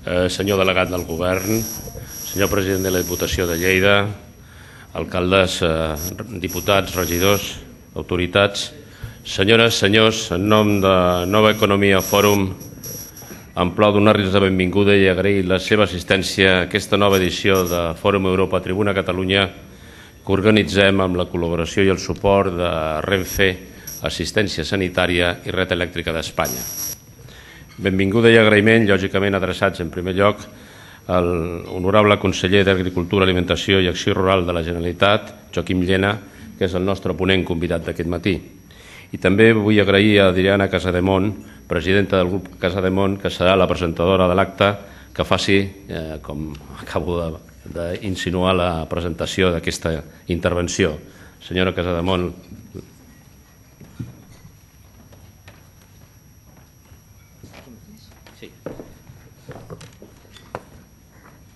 senyor delegat del govern, senyor president de la Diputació de Lleida, alcaldes, diputats, regidors, autoritats, senyores, senyors, en nom de Nova Economia Fòrum, em plau donar-los la benvinguda i agrair la seva assistència a aquesta nova edició de Fórum Europa Tribuna Catalunya que organitzem amb la col·laboració i el suport de Renfe, Assistència Sanitària i Red Elèctrica d'Espanya. Benvinguda i agraïment, lògicament adreçats en primer lloc a l'honorable conseller d'Agricultura, Alimentació i Acció Rural de la Generalitat, Joaquim Llena, que és el nostre ponent convidat d'aquest matí. I també vull agrair a Adriana Casademont, presidenta del grup Casademont, que serà la presentadora de l'acte, que faci, com acabo d'insinuar, la presentació d'aquesta intervenció. Senyora Casademont.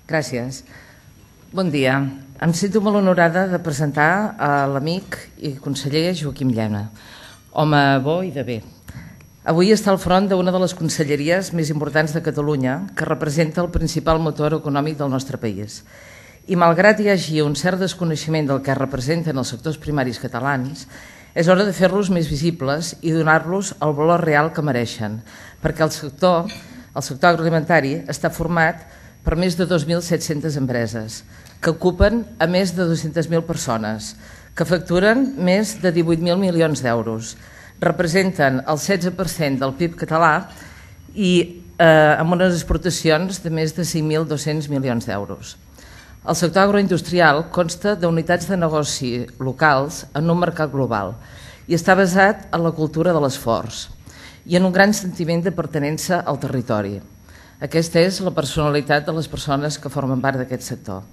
Gràcies. Bon dia. Em sento molt honorada de presentar a l'amic i conseller Joaquim Llena, home bo i de bé. Avui està al front d'una de les conselleries més importants de Catalunya, que representa el principal motor econòmic del nostre país. I malgrat hi hagi un cert desconeixement del que representen els sectors primaris catalans, és hora de fer-los més visibles i donar-los el valor real que mereixen, perquè el sector agroalimentari està format per més de 2.700 empreses, que ocupen a més de 200.000 persones, que facturen més de 18.000 milions d'euros, representen el 16% del PIB català i amb unes exportacions de més de 5.200 milions d'euros. El sector agroindustrial consta d'unitats de negoci locals en un mercat global i està basat en la cultura de l'esforç i en un gran sentiment de pertinença al territori. Aquesta és la personalitat de les persones que formen part d'aquest sector.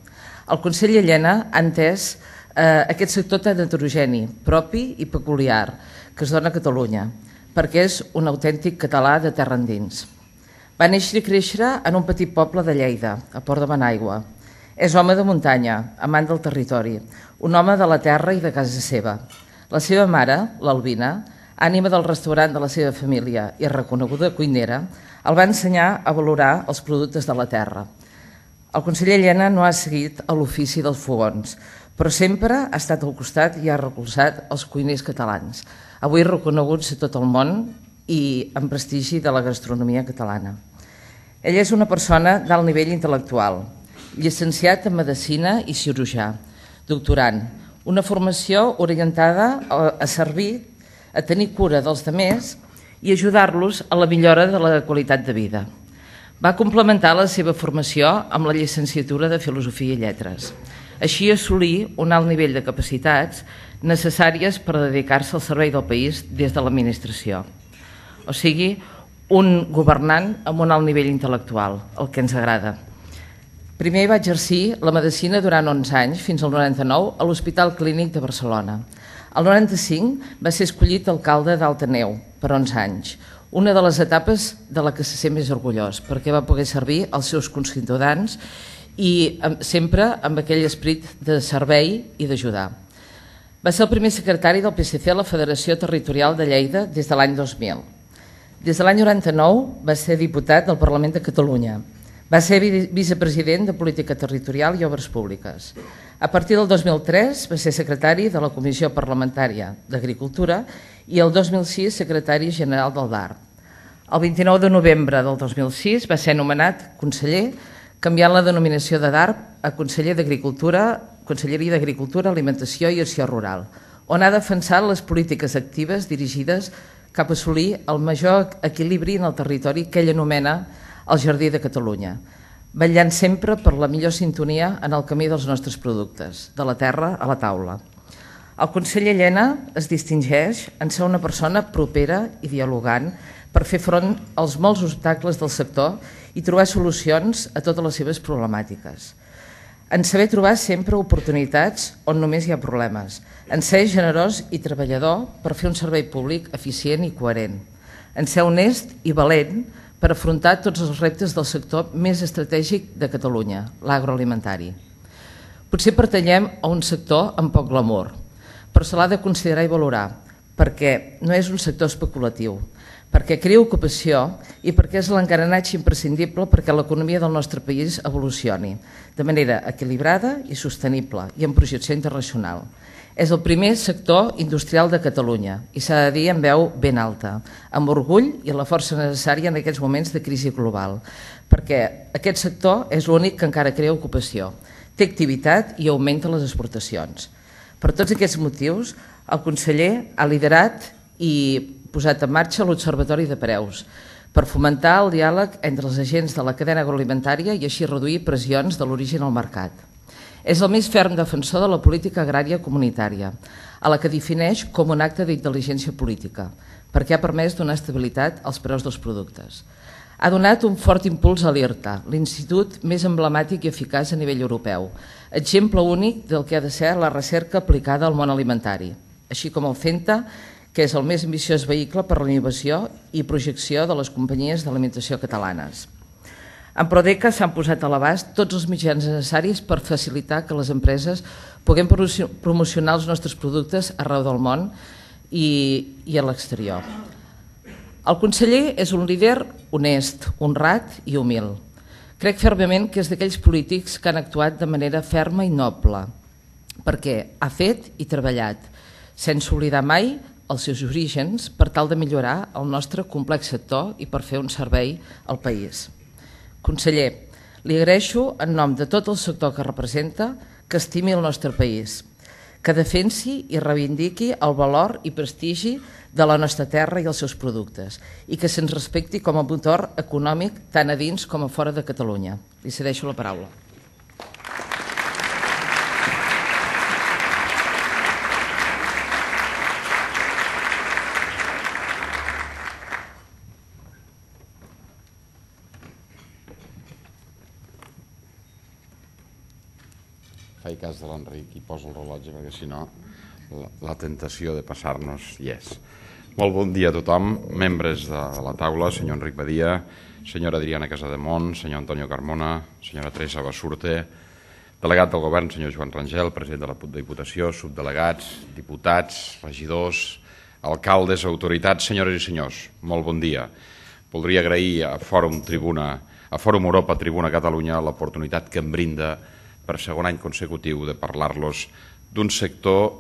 El conseller Llena ha entès aquest sector tan heterogeni, propi i peculiar, que es dona a Catalunya, perquè és un autèntic català de terra endins. Va néixer i créixer en un petit poble de Lleida, a Port de Benaigua. És home de muntanya, amant del territori, un home de la terra i de casa seva. La seva mare, l'Albina, ànima del restaurant de la seva família i reconeguda cuinera, el va ensenyar a valorar els productes de la terra. El conseller Llena no ha seguit a l'ofici dels fogons, però sempre ha estat al costat i ha recolzat els cuiners catalans, avui reconeguts a tot el món i amb prestigi de la gastronomia catalana. Ell és una persona d'alt nivell intel·lectual, llicenciat en Medicina i cirurgià, doctorant, una formació orientada a servir, a tenir cura dels demés i ajudar-los a la millora de la qualitat de vida. Va complementar la seva formació amb la llicenciatura de Filosofia i Lletres. Així assolir un alt nivell de capacitats necessàries per dedicar-se al servei del país des de l'administració. O sigui, un governant amb un alt nivell intel·lectual, el que ens agrada. Primer va exercir la medicina durant 11 anys, fins al 99, a l'Hospital Clínic de Barcelona. Al 95 va ser escollit alcalde d'Altaneu per 11 anys, una de les etapes de la que se sent més orgullós, perquè va poder servir als seus conciutadans i sempre amb aquell esperit de servei i d'ajudar. Va ser el primer secretari del PSC a la Federació Territorial de Lleida des de l'any 2000. Des de l'any 99 va ser diputat del Parlament de Catalunya. Va ser vicepresident de Política Territorial i Obres Públiques. A partir del 2003 va ser secretari de la Comissió Parlamentària d'Agricultura i el 2006 secretari general del DAR. El 29 de novembre del 2006 va ser nomenat conseller, canviant la denominació de DAR a Conselleria d'Agricultura, Alimentació i Acció Rural, on ha defensat les polítiques actives dirigides cap a assolir el major equilibri en el territori que ell anomena el Jardí de Catalunya, vetllant sempre per la millor sintonia en el camí dels nostres productes, de la terra a la taula. El conseller Llena es distingeix en ser una persona propera i dialogant per fer front als molts obstacles del sector i trobar solucions a totes les seves problemàtiques. En saber trobar sempre oportunitats on només hi ha problemes. En ser generós i treballador per fer un servei públic eficient i coherent. En ser honest i valent per afrontar tots els reptes del sector més estratègic de Catalunya, l'agroalimentari. Potser pertanyem a un sector amb poc glamour, però se l'ha de considerar i valorar, perquè no és un sector especulatiu, perquè crea ocupació i perquè és l'engranatge imprescindible perquè l'economia del nostre país evolucioni de manera equilibrada i sostenible i amb projecció internacional. És el primer sector industrial de Catalunya i s'ha de dir amb veu ben alta, amb orgull i la força necessària en aquests moments de crisi global, perquè aquest sector és l'únic que encara crea ocupació, té activitat i augmenta les exportacions. Per tots aquests motius, el conseller ha liderat i posat en marxa l'Observatori de Preus per fomentar el diàleg entre els agents de la cadena agroalimentària i així reduir pressions de l'origen al mercat. És el més ferm defensor de la política agrària comunitària, a la que defineix com un acte d'intel·ligència política, perquè ha permès donar estabilitat als preus dels productes. Ha donat un fort impuls a l'IRTA, l'institut més emblemàtic i eficaç a nivell europeu, exemple únic del que ha de ser la recerca aplicada al món alimentari, així com el CENTA, que és el més ambiciós vehicle per a la innovació i projecció de les companyies d'alimentació catalanes. En Prodeca s'han posat a l'abast tots els mitjans necessaris per facilitar que les empreses puguem promocionar els nostres productes arreu del món i a l'exterior. El conseller és un líder honest, honrat i humil. Crec fermament que és d'aquells polítics que han actuat de manera ferma i noble, perquè ha fet i treballat, sense oblidar mai els seus orígens per tal de millorar el nostre complex sector i per fer un servei al país. Conseller, li agraeixo en nom de tot el sector que representa que estimi el nostre país, que defensi i reivindiqui el valor i prestigi de la nostra terra i els seus productes i que se'ns respecti com a motor econòmic tant a dins com a fora de Catalunya. Li cedeixo la paraula. Faig cas de l'Enric i poso el rellotge perquè si no la tentació de passar-nos hi és. Molt bon dia a tothom, membres de la taula, senyor Enric Badia, senyora Adriana Casademont, senyor Antonio Carmona, senyora Teresa Basurte, delegat del govern, senyor Joan Rangel, president de la Diputació, subdelegats, diputats, regidors, alcaldes, autoritats, senyores i senyors, molt bon dia. Voldria agrair a Fórum Europa Tribuna Catalunya l'oportunitat que em brinda per segon any consecutiu de parlar-los d'un sector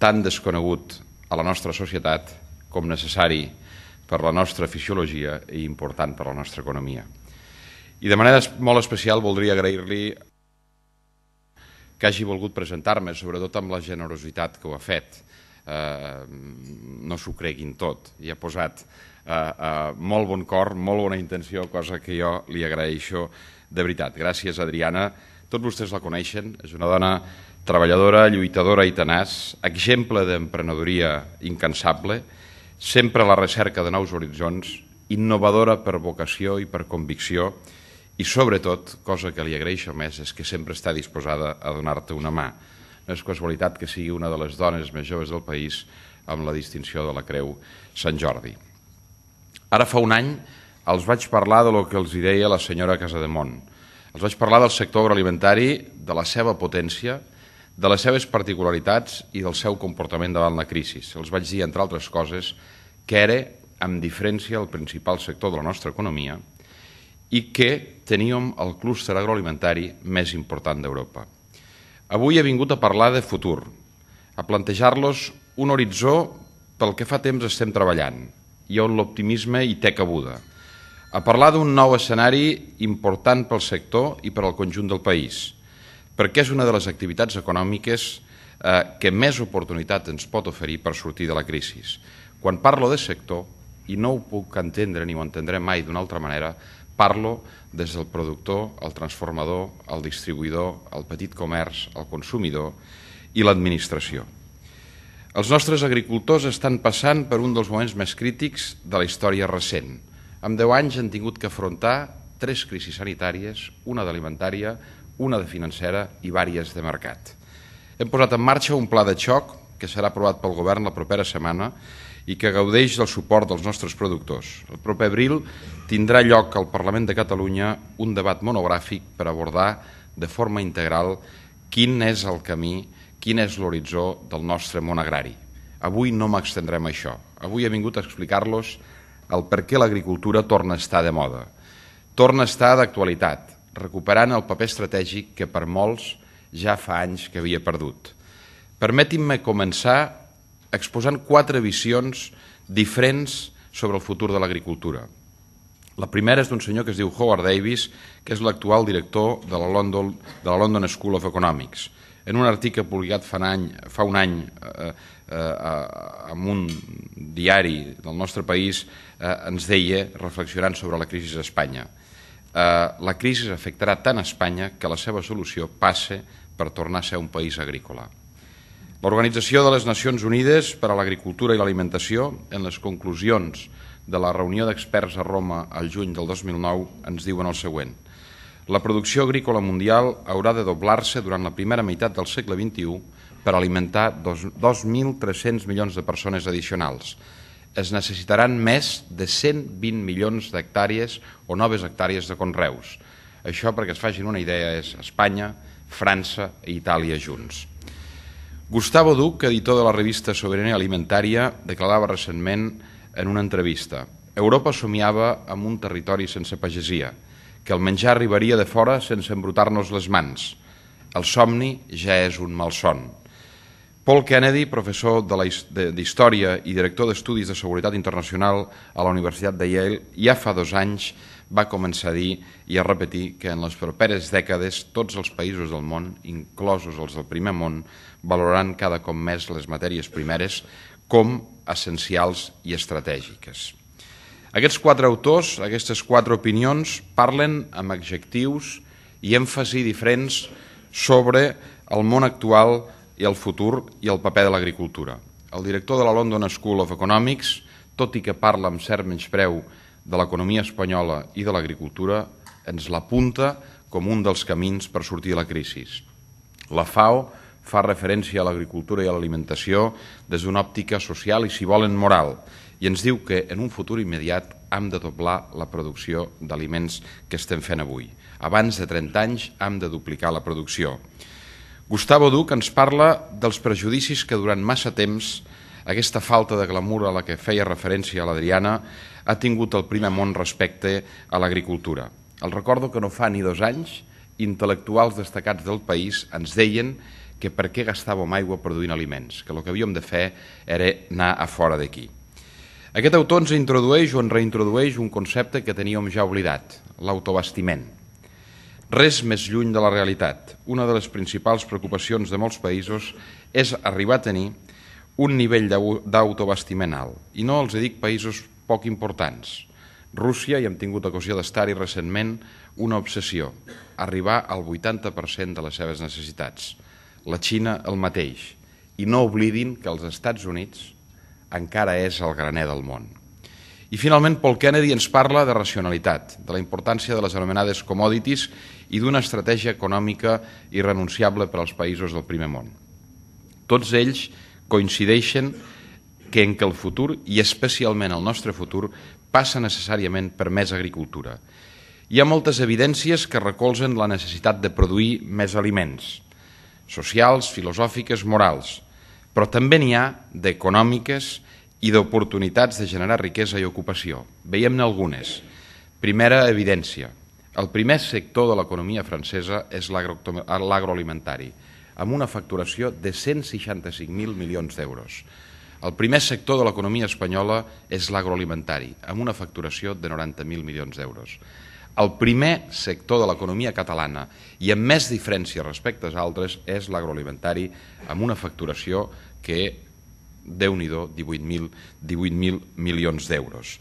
tan desconegut a la nostra societat com necessari per la nostra fisiologia i important per a la nostra economia. I de manera molt especial voldria agrair-li que hagi volgut presentar-me, sobretot amb la generositat que ho ha fet. No s'ho creguin tot, hi ha posat molt bon cor, molt bona intenció, cosa que jo li agraeixo de veritat. Gràcies, Adriana. Tots vostès la coneixen, és una dona treballadora, lluitadora i tenaç, exemple d'emprenedoria incansable, sempre a la recerca de nous horitzons, innovadora per vocació i per convicció i, sobretot, cosa que li agraeixo més, és que sempre està disposada a donar-te una mà. No és casualitat que sigui una de les dones més joves del país amb la distinció de la Creu Sant Jordi. Ara fa un any els vaig parlar del que els deia la senyora Casademont. Els vaig parlar del sector agroalimentari, de la seva potència, de les seves particularitats i del seu comportament davant la crisi. Els vaig dir, entre altres coses, que era, amb diferència, el principal sector de la nostra economia i que teníem el clúster agroalimentari més important d'Europa. Avui he vingut a parlar de futur, a plantejar-los un horitzó pel que fa temps estem treballant i on l'optimisme hi té cabuda, a parlar d'un nou escenari important pel sector i per al conjunt del país, perquè és una de les activitats econòmiques que més oportunitat ens pot oferir per sortir de la crisi. Quan parlo de sector, i no ho puc entendre ni ho entendré mai d'una altra manera, parlo des del productor, el transformador, el distribuïdor, el petit comerç, el consumidor i l'administració. Els nostres agricultors estan passant per un dels moments més crítics de la història recent. En 10 anys han tingut que afrontar 3 crisis sanitàries, una d'alimentària, una de financera i diverses de mercat. Hem posat en marxa un pla de xoc que serà aprovat pel govern la propera setmana i que gaudeix del suport dels nostres productors. El proper abril tindrà lloc al Parlament de Catalunya un debat monogràfic per abordar de forma integral quin és el camí, quin és l'horitzó del nostre món agrari. Avui no m'extendrem a això. Avui he vingut a explicar-los el per què l'agricultura torna a estar de moda. Torna a estar d'actualitat, recuperant el paper estratègic que per molts ja fa anys que havia perdut. Permetin-me començar exposant 4 visions diferents sobre el futur de l'agricultura. La primera és d'un senyor que es diu Howard Davis, que és l'actual director de la London School of Economics. En un article publicat fa un any en un diari del nostre país ens deia, reflexionant sobre la crisi a Espanya, la crisi afectarà tant a Espanya que la seva solució passa per tornar a ser un país agrícola. L'Organització de les Nacions Unides per a l'Agricultura i l'Alimentació, en les conclusions de la reunió d'experts a Roma al juny del 2009, ens diuen el següent. La producció agrícola mundial haurà de doblar-se durant la primera meitat del segle XXI per alimentar 2.300 milions de persones addicionals. Es necessitaran més de 120 milions d'hectàrees o noves hectàrees de conreus. Això, perquè es facin una idea, és Espanya, França i Itàlia junts. Gustavo Duc, editor de la revista Sobirania Alimentària, declarava recentment en una entrevista: Europa somiava amb un territori sense pagesia, que el menjar arribaria de fora sense embrutar-nos les mans. El somni ja és un malson. Paul Kennedy, professor d'Història i director d'Estudis de Seguretat Internacional a la Universitat de Yale, ja fa 2 anys va començar a dir i a repetir que en les properes dècades tots els països del món, inclosos els del primer món, valoraran cada cop més les matèries primeres com essencials i estratègiques. Aquests 4 autors, aquestes 4 opinions, parlen amb adjectius i èmfasi diferents sobre el món actual i el futur i el paper de l'agricultura. El director de la London School of Economics, tot i que parla amb cert menyspreu de l'economia espanyola i de l'agricultura, ens l'apunta com un dels camins per sortir de la crisi. La FAO fa referència a l'agricultura i a l'alimentació des d'una òptica social i, si volen, moral, i ens diu que en un futur immediat hem de doblar la producció d'aliments que estem fent avui. Abans de 30 anys hem de duplicar la producció. Gustavo Duc ens parla dels prejudicis que durant massa temps aquesta falta de glamour a la que feia referència a l'Adriana ha tingut el primer món respecte a l'agricultura. El recordo que no fa ni 2 anys, intel·lectuals destacats del país ens deien que per què gastàvem aigua produint aliments, que el que havíem de fer era anar a fora d'aquí. Aquest autor ens introdueix o ens reintrodueix un concepte que teníem ja oblidat, l'autobastiment. Res més lluny de la realitat. Una de les principals preocupacions de molts països és arribar a tenir un nivell d'autobastiment alt. I no els dic països poc importants. Rússia, i hem tingut ocasió d'estar-hi recentment, una obsessió, arribar al 80% de les seves necessitats. La Xina el mateix. I no oblidin que els Estats Units encara és el graner del món. I finalment Paul Kennedy ens parla de racionalitat, de la importància de les anomenades commodities i d'una estratègia econòmica irrenunciable per als països del primer món. Tots ells coincideixen que el futur, i especialment el nostre futur, passa necessàriament per més agricultura. Hi ha moltes evidències que recolzen la necessitat de produir més aliments, socials, filosòfiques, morals, però també n'hi ha d'econòmiques i d'oportunitats de generar riquesa i ocupació. Veiem-ne algunes. Primera evidència. El primer sector de l'economia francesa és l'agroalimentari, amb una facturació de 165.000 milions d'euros. El primer sector de l'economia espanyola és l'agroalimentari, amb una facturació de 90.000 milions d'euros. El primer sector de l'economia catalana, i amb més diferència respecte als altres, és l'agroalimentari, amb una facturació que, Déu-n'hi-do, 18.000 milions d'euros.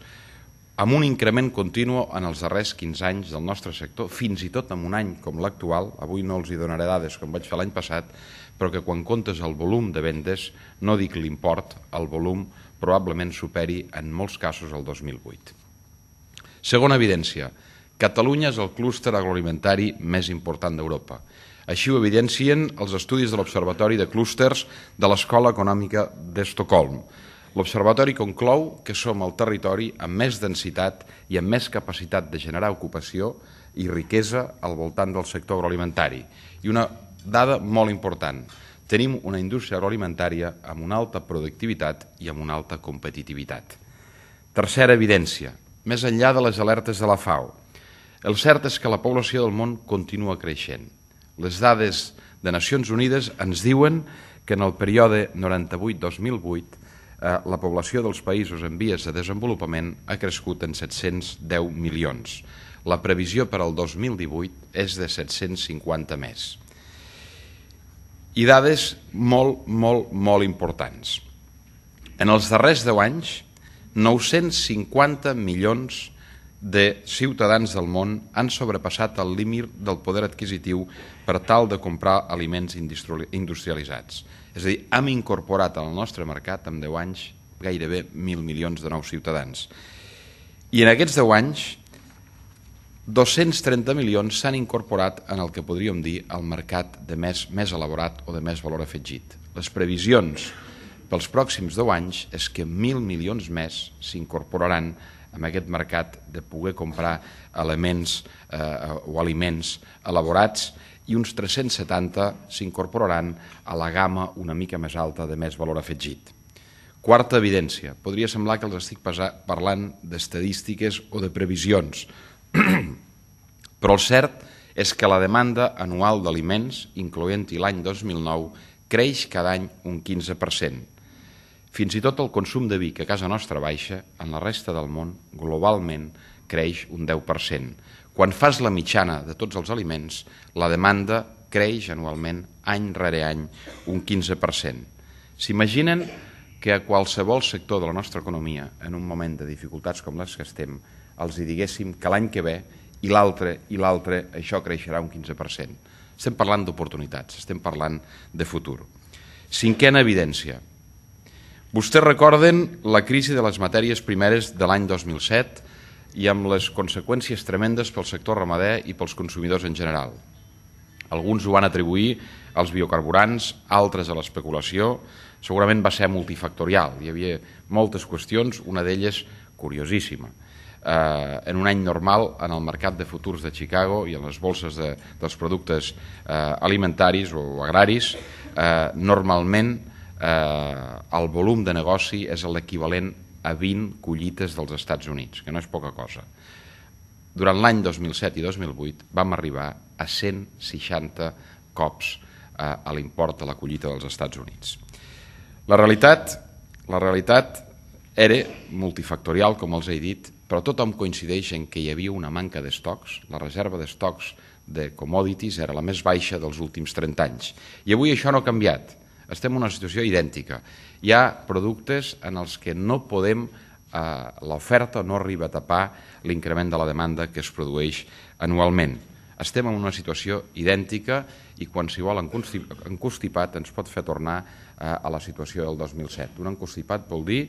Amb un increment continu en els darrers 15 anys del nostre sector, fins i tot en un any com l'actual, avui no els hi donaré dades com vaig fer l'any passat, però que quan comptes el volum de vendes, no dic l'import, el volum probablement superi en molts casos el 2008. Segona evidència. Catalunya és el clúster agroalimentari més important d'Europa. Així ho evidencien els estudis de l'Observatori de Clústers de l'Escola Econòmica d'Estocolm. L'Observatori conclou que som el territori amb més densitat i amb més capacitat de generar ocupació i riquesa al voltant del sector agroalimentari. I una dada molt important. Tenim una indústria agroalimentària amb una alta productivitat i amb una alta competitivitat. Tercera evidència, més enllà de les alertes de la FAO. El cert és que la població del món continua creixent. Les dades de Nacions Unides ens diuen que en el període 98-2008 la població dels països en vies de desenvolupament ha crescut en 710 milions. La previsió per al 2018 és de 750 més. I dades molt importants. En els darrers 10 anys, 950 milions de ciutadans del món han sobrepassat el límit del poder adquisitiu per tal de comprar aliments industrialitzats. És a dir, hem incorporat al nostre mercat en 10 anys gairebé 1.000 milions de nous ciutadans. I en aquests 10 anys, 230 milions s'han incorporat en el que podríem dir el mercat de més elaborat o de més valor afegit. Les previsions pels pròxims 10 anys és que 1.000 milions més s'incorporaran en aquest mercat de poder comprar elements o aliments elaborats i uns 370 s'incorporaran a la gamma una mica més alta de més valor afegit. Quarta evidència. Podria semblar que els estic parlant d'estadístiques o de previsions, però el cert és que la demanda anual d'aliments, incloent-hi l'any 2009, creix cada any un 15%. Fins i tot el consum de vi, que a casa nostra baixa, en la resta del món, globalment, creix un 10%. Quan fas la mitjana de tots els aliments, la demanda creix anualment, any rere any, un 15%. S'imaginen que a qualsevol sector de la nostra economia, en un moment de dificultats com les que estem, els hi diguéssim que l'any que ve i l'altre, això creixerà un 15%. Estem parlant d'oportunitats, estem parlant de futur. Cinquena evidència. Vostès recorden la crisi de les matèries primeres de l'any 2007 i amb les conseqüències tremendes pel sector ramader i pels consumidors en general. Alguns ho van atribuir als biocarburants, altres a l'especulació. Segurament va ser multifactorial. Hi havia moltes qüestions, una d'elles curiosíssima. En un any normal, en el mercat de futurs de Chicago i en les bolses dels productes alimentaris o agraris, normalment el volum de negoci és l'equivalent a 20 collites dels Estats Units, que no és poca cosa. Durant l'any 2007 i 2008 vam arribar a 160 cops a l'import de la collita dels Estats Units. La realitat era multifactorial, com els he dit, però tothom coincideix en que hi havia una manca d'estocs. La reserva d'estocs de commodities era la més baixa dels últims 30 anys. I avui això no ha canviat. Estem en una situació idèntica. Hi ha productes en els que no podem, l'oferta no arriba a tapar l'increment de la demanda que es produeix anualment. Estem en una situació idèntica i qualsevol encostipat ens pot fer tornar a la situació del 2007. Un encostipat vol dir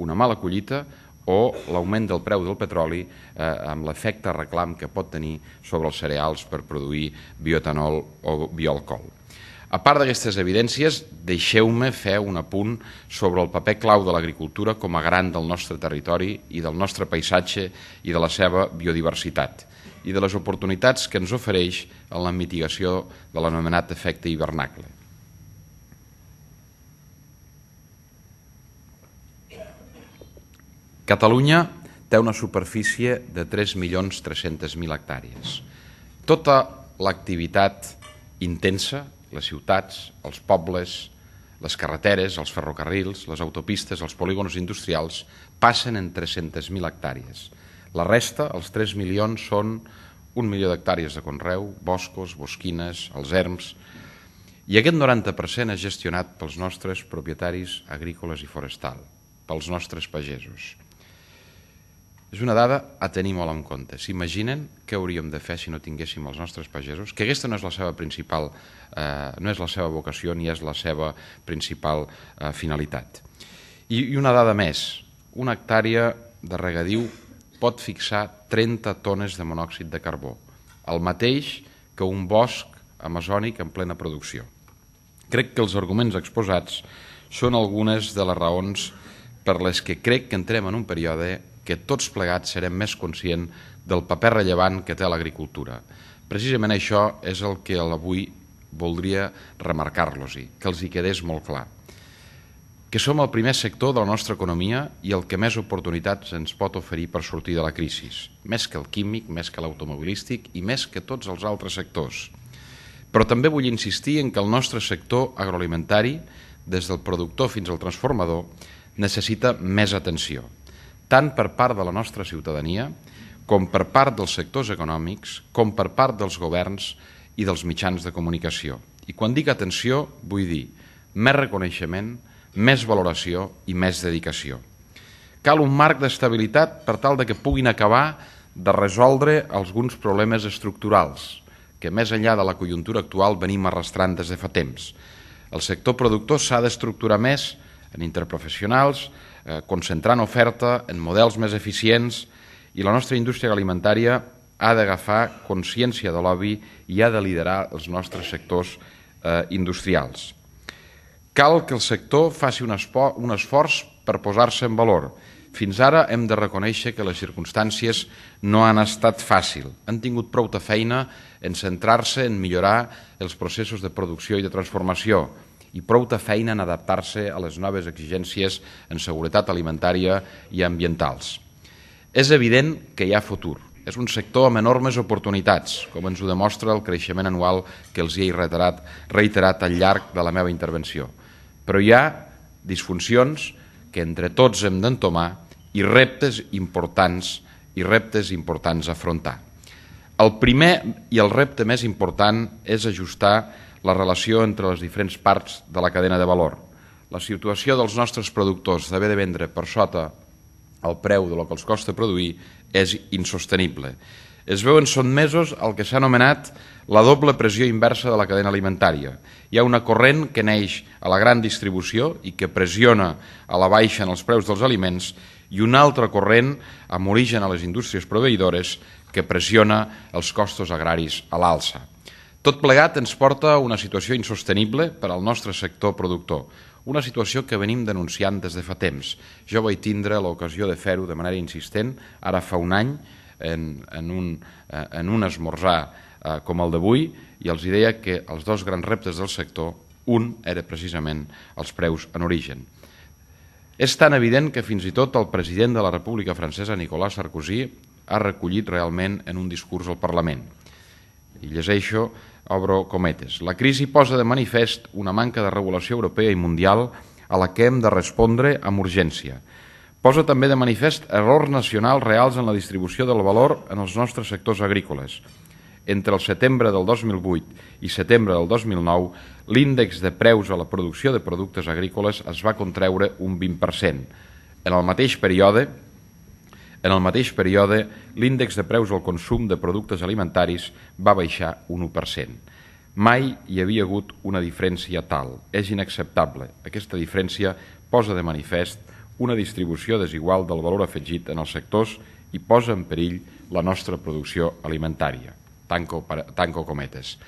una mala collita o l'augment del preu del petroli amb l'efecte reclam que pot tenir sobre els cereals per produir bioetanol o bioalcohol. A part d'aquestes evidències, deixeu-me fer un apunt sobre el paper clau de l'agricultura com a garant del nostre territori i del nostre paisatge i de la seva biodiversitat i de les oportunitats que ens ofereix en la mitigació de l'anomenat efecte hivernacle. Catalunya té una superfície de 3.300.000 hectàrees. Tota l'activitat intensa, les ciutats, els pobles, les carreteres, els ferrocarrils, les autopistes, els polígons industrials, passen en 300.000 hectàrees. La resta, els 3 milions, són 1 milió d'hectàrees de conreu, boscos, bosquines, els erms, i aquest 90% és gestionat pels nostres propietaris agrícoles i forestal, pels nostres pagesos. És una dada a tenir molt en compte. S'imaginen què hauríem de fer si no tinguéssim els nostres pagesos? Que aquesta no és la seva principal, no és la seva vocació ni és la seva principal finalitat. I una dada més. Una hectàrea de regadiu pot fixar 30 tones de monòxid de carbó, el mateix que un bosc amazònic en plena producció. Crec que els arguments exposats són algunes de les raons per les que crec que entrem en un període que tots plegats serem més conscients del paper rellevant que té l'agricultura. Precisament això és el que avui voldria remarcar-los-hi, que els hi quedés molt clar. que som el primer sector de la nostra economia i el que més oportunitats ens pot oferir per sortir de la crisi, més que el químic, més que l'automobilístic i més que tots els altres sectors. Però també vull insistir en que el nostre sector agroalimentari, des del productor fins al transformador, necessita més atenció, tant per part de la nostra ciutadania com per part dels sectors econòmics, com per part dels governs i dels mitjans de comunicació. I quan dic atenció, vull dir més reconeixement, més valoració i més dedicació. Cal un marc d'estabilitat per tal que puguin acabar de resoldre alguns problemes estructurals que més enllà de la conjuntura actual venim arrastrant des de fa temps. El sector productor s'ha d'estructurar més en interprofessionals, concentrant oferta en models més eficients i la nostra indústria alimentària ha d'agafar consciència de l'obvi i ha de liderar els nostres sectors industrials. Cal que el sector faci un esforç per posar-se en valor. Fins ara hem de reconèixer que les circumstàncies no han estat fàcils. Han tingut prou de feina en centrar-se en millorar els processos de producció i de transformació i prou de feina en adaptar-se a les noves exigències en seguretat alimentària i ambientals. És evident que hi ha futur. És un sector amb enormes oportunitats, com ens ho demostra el creixement anual que els he reiterat al llarg de la meva intervenció. Però hi ha disfuncions que entre tots hem d'entomar i reptes importants a afrontar. El primer i el repte més important és ajustar la relació entre les diferents parts de la cadena de valor. La situació dels nostres productors d'haver de vendre per sota el preu del que els costa produir és insostenible. Es veuen sotmesos al que s'ha anomenat la doble pressió inversa de la cadena alimentària. Hi ha una corrent que neix a la gran distribució i que pressiona a la baixa en els preus dels aliments i una altra corrent amb origen a les indústries proveïdores que pressiona els costos agraris a l'alça. Tot plegat ens porta a una situació insostenible per al nostre sector productor, una situació que venim denunciant des de fa temps. Jo vaig tindre l'ocasió de fer-ho de manera insistent, ara fa un any, en un esmorzar com el d'avui, i els deia que els dos grans reptes del sector, un era precisament els preus en origen. És tan evident que fins i tot el president de la República Francesa, Nicolas Sarkozy, ha recollit realment en un discurs al Parlament. I llegeixo, obro cometes. La crisi posa de manifest una manca de regulació europea i mundial a la que hem de respondre amb urgència. Posa també de manifest errors nacionals reals en la distribució del valor en els nostres sectors agrícoles. Entre el setembre del 2008 i setembre del 2009, l'índex de preus a la producció de productes agrícoles es va contreure un 20%. En el mateix període, l'índex de preus al consum de productes alimentaris va baixar un 1%. Mai hi havia hagut una diferència tal. És inacceptable. Aquesta diferència posa de manifest una distribució desigual del valor afegit en els sectors i posa en perill la nostra producció alimentària. Tanco cometes.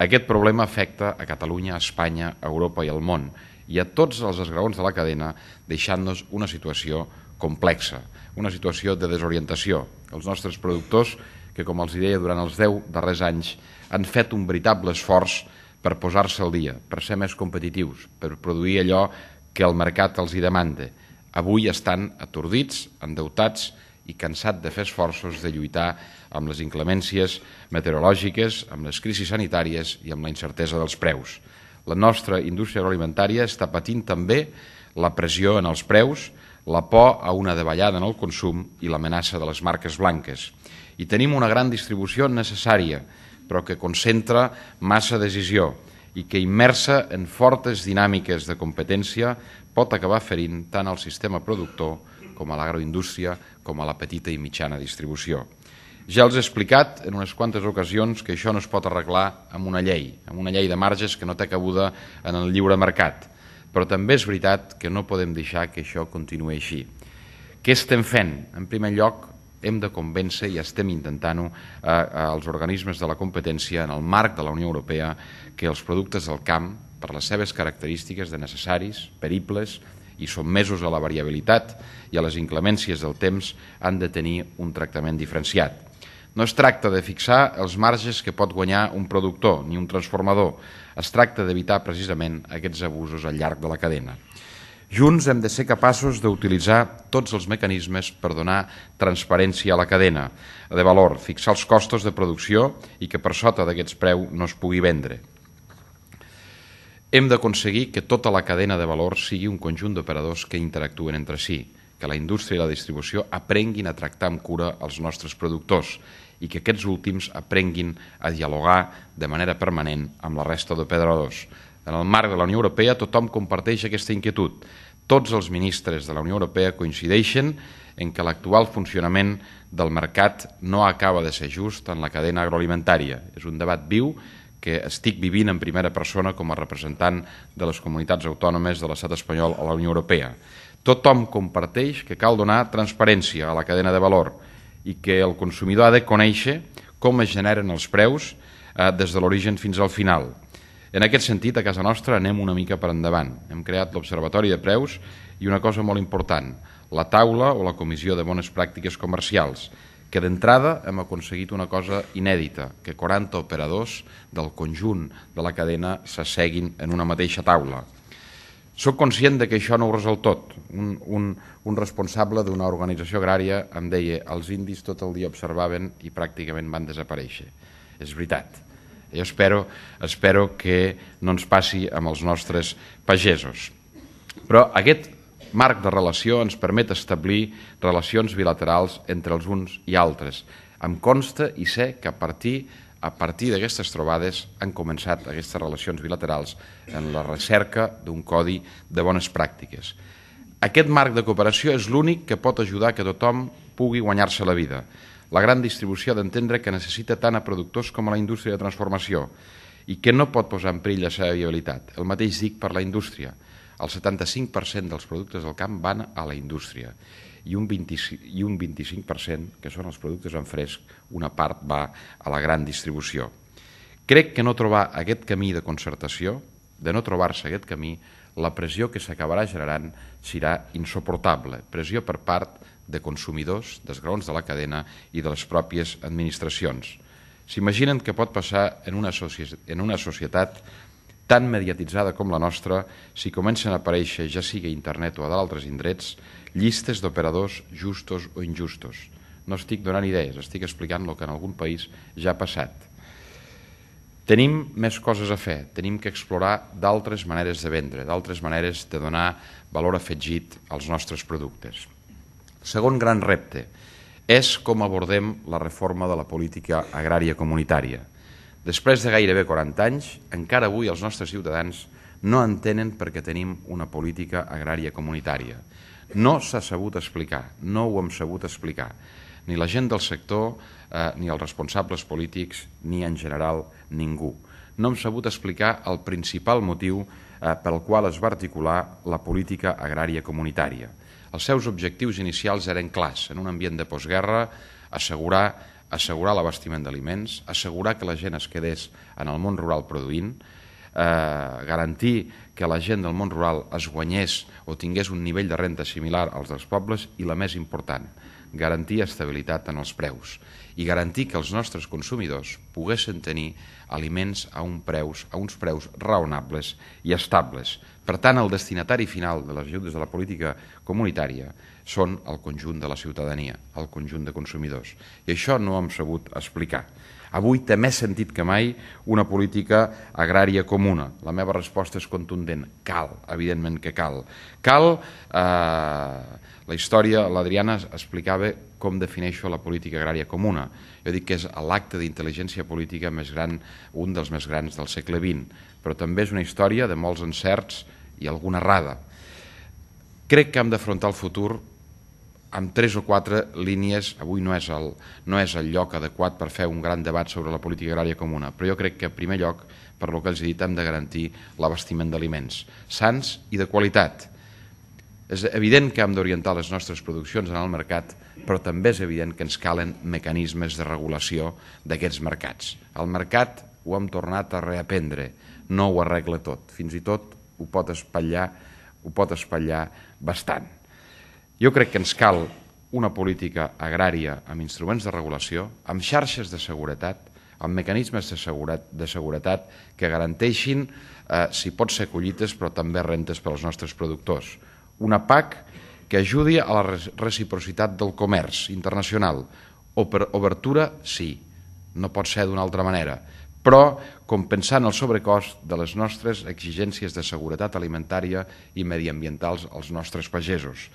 Aquest problema afecta a Catalunya, a Espanya, a Europa i al món i a tots els esgraons de la cadena, deixant-nos una situació complexa, una situació de desorientació. Els nostres productors, que com els deia durant els 10 darrers anys, han fet un veritable esforç per posar-se al dia, per ser més competitius, per produir allò que el mercat els hi demanda. Avui estan atordits, endeutats i cansats de fer esforços de lluitar amb les inclemències meteorològiques, amb les crisis sanitàries i amb la incertesa dels preus. La nostra indústria agroalimentària està patint també la pressió en els preus, la por a una davallada en el consum i l'amenaça de les marques blanques. I tenim una gran distribució necessària, però que concentra massa decisió i que, immersa en fortes dinàmiques de competència, pot acabar ferint tant al sistema productor com a l'agroindústria com a la petita i mitjana distribució. Ja els he explicat en unes quantes ocasions que això no es pot arreglar amb una llei de marges que no té cabuda en el lliure mercat. Però també és veritat que no podem deixar que això continuï així. Què estem fent? En primer lloc, hem de convèncer i estem intentant-ho als organismes de la competència en el marc de la Unió Europea que els productes del camp, per les seves característiques de necessaris, peribles i sotmesos a la variabilitat i a les inclemències del temps, han de tenir un tractament diferenciat. No es tracta de fixar els marges que pot guanyar un productor ni un transformador. Es tracta d'evitar precisament aquests abusos al llarg de la cadena. Junts hem de ser capaços d'utilitzar tots els mecanismes per donar transparència a la cadena de valor, fixar els costos de producció i que per sota d'aquests preus no es pugui vendre. Hem d'aconseguir que tota la cadena de valor sigui un conjunt d'operadors que interactuen entre si, que la indústria i la distribució aprenguin a tractar amb cura els nostres productors i que aquests últims aprenguin a dialogar de manera permanent amb la resta d'operadors. En el marc de la Unió Europea tothom comparteix aquesta inquietud. Tots els ministres de la Unió Europea coincideixen en que l'actual funcionament del mercat no acaba de ser just en la cadena agroalimentària. És un debat viu que estic vivint en primera persona com a representant de les comunitats autònomes de l'estat espanyol a la Unió Europea. Tothom comparteix que cal donar transparència a la cadena de valor i que el consumidor ha de conèixer com es generen els preus des de l'origen fins al final. En aquest sentit, a casa nostra anem una mica per endavant. Hem creat l'Observatori de Preus i una cosa molt important, la taula o la Comissió de Bones Pràctiques Comercials, que d'entrada hem aconseguit una cosa inèdita, que 40 operadors del conjunt de la cadena s'asseguin en una mateixa taula. Soc conscient que això no ho resol tot. Un responsable d'una organització agrària em deia els indis tot el dia observaven i pràcticament van desaparèixer. És veritat. Jo espero que no ens passi amb els nostres pagesos. Però aquest marc de relació ens permet establir relacions bilaterals entre els uns i altres. Em consta i sé que a partir d'aquestes trobades han començat aquestes relacions bilaterals en la recerca d'un codi de bones pràctiques. Aquest marc de cooperació és l'únic que pot ajudar que tothom pugui guanyar-se la vida. La gran distribució ha d'entendre que necessita tant a productors com a la indústria de transformació i que no pot posar en perill la seva viabilitat. El mateix dic per la indústria. El 75% dels productes del camp van a la indústria i un 25%, que són els productes en fresc, una part va a la gran distribució. Crec que no trobar aquest camí de concertació, de no trobar-se aquest camí, la pressió que s'acabarà generant serà insuportable. Pressió per part de consumidors, dels graons de la cadena i de les pròpies administracions. S'imaginen què pot passar en una societat tan mediatitzada com la nostra si comencen a aparèixer, ja sigui a internet o a d'altres indrets, llistes d'operadors justos o injustos. No estic donant idees, estic explicant el que en algun país ja ha passat. Tenim més coses a fer, tenim que explorar d'altres maneres de vendre, d'altres maneres de donar valor afegit als nostres productes. Segon gran repte és com abordem la reforma de la política agrària comunitària. Després de gairebé 40 anys, encara avui els nostres ciutadans no entenen per què tenim una política agrària comunitària. No s'ha sabut explicar, no ho hem sabut explicar. Ni la gent del sector, ni els responsables polítics, ni en general ningú. No hem sabut explicar el principal motiu pel qual es va articular la política agrària comunitària. Els seus objectius inicials eren clars, en un ambient de postguerra, assegurar l'abastiment d'aliments, assegurar que la gent es quedés en el món rural produint, garantir que la gent del món rural es guanyés o tingués un nivell de renda similar als dels pobles i, la més important, garantir estabilitat en els preus i garantir que els nostres consumidors poguessin tenir aliments a uns preus raonables i estables. Per tant, el destinatari final de les ajudes de la política comunitària són el conjunt de la ciutadania, el conjunt de consumidors. I això no ho hem sabut explicar. Avui té més sentit que mai una política agrària comuna. La meva resposta és contundent. Cal, evidentment que cal. Cal, la història, l'Adriana explicava com defineixo la política agrària comuna. Jo dic que és l'acte d'intel·ligència política més gran, un dels més grans del segle XX, però també és una història de molts encerts i alguna errada. Crec que hem d'afrontar el futur amb 3 o 4 línies. Avui no és el lloc adequat per fer un gran debat sobre la política agrària comuna, però jo crec que, en primer lloc, per lo que els he dit, hem de garantir l'abastiment d'aliments sans i de qualitat. És evident que hem d'orientar les nostres produccions en el mercat, però també és evident que ens calen mecanismes de regulació d'aquests mercats. El mercat ho hem tornat a reaprendre, no ho arregla tot, fins i tot ho pot espatllar bastant. Jo crec que ens cal una política agrària amb instruments de regulació, amb xarxes de seguretat, amb mecanismes de seguretat que garanteixin, si pot ser collites, però també rentes per als nostres productors. Una PAC que ajudi a la reciprocitat del comerç internacional. Obertura, sí, no pot ser d'una altra manera, però compensant el sobrecost de les nostres exigències de seguretat alimentària i mediambientals als nostres pagesos.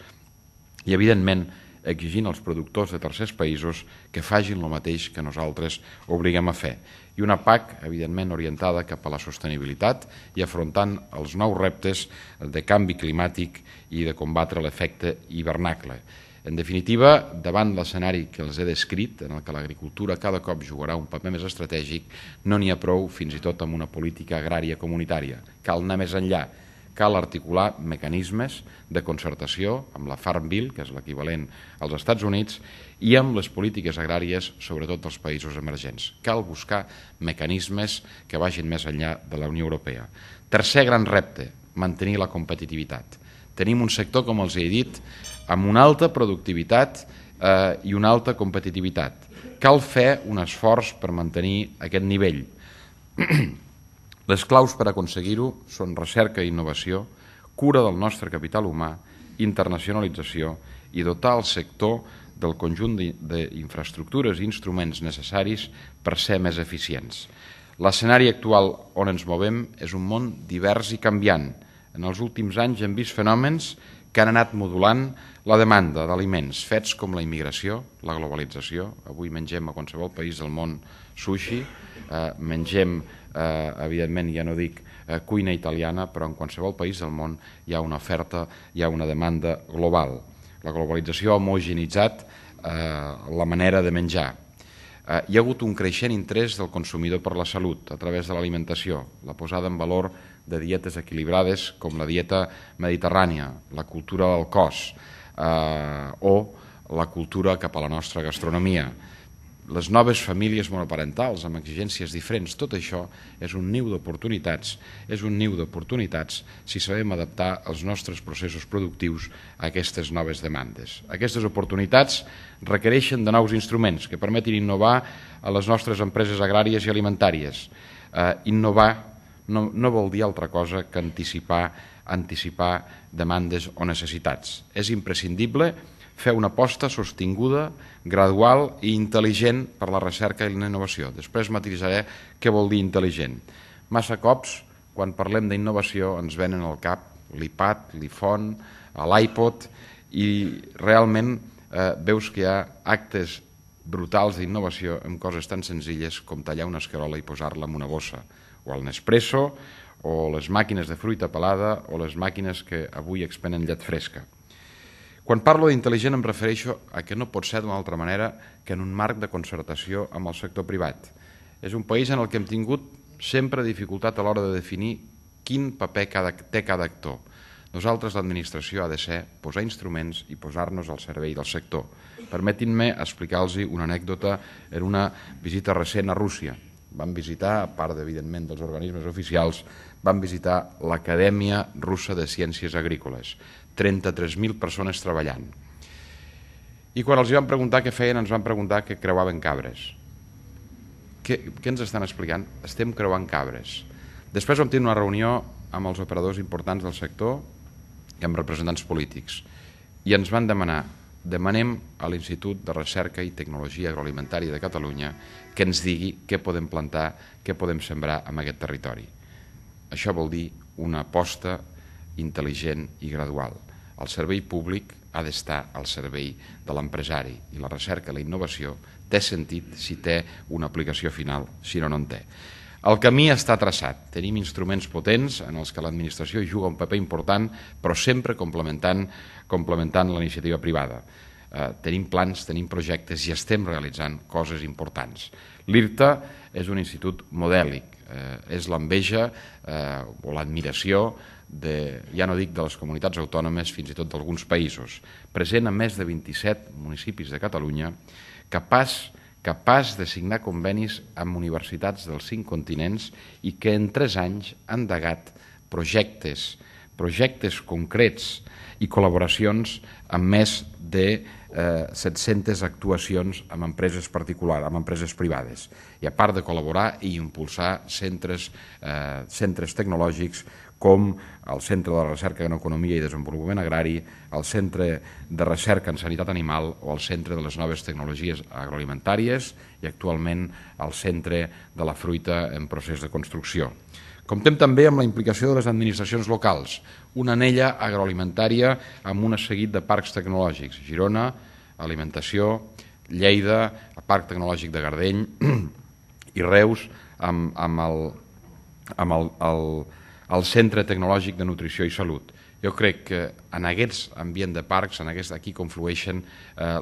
I, evidentment, exigint als productors de tercers països que facin el mateix que nosaltres obliguem a fer. I una PAC, evidentment, orientada cap a la sostenibilitat i afrontant els nous reptes de canvi climàtic i de combatre l'efecte hivernacle. En definitiva, davant l'escenari que els he descrit, en el que l'agricultura cada cop jugarà un paper més estratègic, no n'hi ha prou fins i tot amb una política agrària comunitària. Cal anar més enllà. Cal articular mecanismes de concertació amb la Farm Bill, que és l'equivalent als Estats Units, i amb les polítiques agràries, sobretot dels països emergents. Cal buscar mecanismes que vagin més enllà de la Unió Europea. Tercer gran repte, mantenir la competitivitat. Tenim un sector, com els he dit, amb una alta productivitat i una alta competitivitat. Cal fer un esforç per mantenir aquest nivell. Les claus per aconseguir-ho són recerca i innovació, cura del nostre capital humà, internacionalització i dotar el sector del conjunt d'infraestructures i instruments necessaris per ser més eficients. L'escenari actual on ens movem és un món divers i canviant. En els últims anys hem vist fenòmens que han anat modulant la demanda d'aliments fets com la immigració, la globalització. Avui mengem a qualsevol país del món sushi, mengem, evidentment, ja no dic cuina italiana, però en qualsevol país del món hi ha una oferta, hi ha una demanda global. La globalització ha homogenitzat la manera de menjar. Hi ha hagut un creixent interès del consumidor per la salut a través de l'alimentació, la posada en valor de dietes equilibrades com la dieta mediterrània, la cultura del cos o la cultura cap a la nostra gastronomia. Les noves famílies monoparentals amb exigències diferents, tot això és un niu d'oportunitats, si sabem adaptar els nostres processos productius a aquestes noves demandes. Aquestes oportunitats requereixen de nous instruments que permetin innovar a les nostres empreses agràries i alimentàries. Innovar no vol dir altra cosa que anticipar demandes o necessitats. És imprescindible fer una aposta sostinguda, gradual i intel·ligent per la recerca i la innovació. Després matiritzaré què vol dir intel·ligent. Massa cops, quan parlem d'innovació, ens venen al cap l'iPad, l'iPhone, l'iPod, i realment veus que hi ha actes brutals d'innovació en coses tan senzilles com tallar una escarola i posar-la en una bossa, o el Nespresso, o les màquines de fruita pelada, o les màquines que avui expenen llet fresca. Quan parlo d'intel·ligent em refereixo a que no pot ser d'una altra manera que en un marc de concertació amb el sector privat. És un país en el que hem tingut sempre dificultat a l'hora de definir quin paper té cada actor. Nosaltres, l'administració, ha de ser posar instruments i posar-nos al servei del sector. Permetin-me explicar-los una anècdota en una visita recent a Rússia. Vam visitar, a part, evidentment, dels organismes oficials, vam visitar l'Acadèmia Russa de Ciències Agrícoles. 33.000 persones treballant. I quan els van preguntar què feien, ens van preguntar que creuaven cabres. Què ens estan explicant? Estem creuant cabres. Després vam tenir una reunió amb els operadors importants del sector i amb representants polítics. I ens van demanem a l'Institut de Recerca i Tecnologia Agroalimentària de Catalunya que ens digui què podem plantar, què podem sembrar en aquest territori. Això vol dir una aposta intel·ligent i gradual. El servei públic ha d'estar al servei de l'empresari i la recerca i la innovació té sentit si té una aplicació final, si no, no en té. El camí està traçat. Tenim instruments potents en els que l'administració juga un paper important, però sempre complementant la iniciativa privada. Tenim plans, tenim projectes i estem realitzant coses importants. L'IRTA és un institut modèlic, és l'enveja o l'admiració ja no dic de les comunitats autònomes, fins i tot d'alguns països, present en més de 27 municipis de Catalunya, capaç de signar convenis amb universitats dels 5 continents i que en 3 anys han endegat projectes concrets i col·laboracions amb més de 700 actuacions amb empreses particulars, amb empreses privades. I a part de col·laborar i impulsar centres tecnològics com el Centre de Recerca en Economia i Desenvolupament Agrari, el Centre de Recerca en Sanitat Animal o el Centre de les Noves Tecnologies Agroalimentàries i actualment el Centre de la Fruita en procés de construcció. Comptem també amb la implicació de les administracions locals, una anella agroalimentària amb un seguit de parcs tecnològics, Girona, Alimentació, Lleida, el Parc Tecnològic de Gardeny i Reus amb el Centre Tecnològic de Nutrició i Salut. Jo crec que en aquest ambient de parcs, aquí conflueixen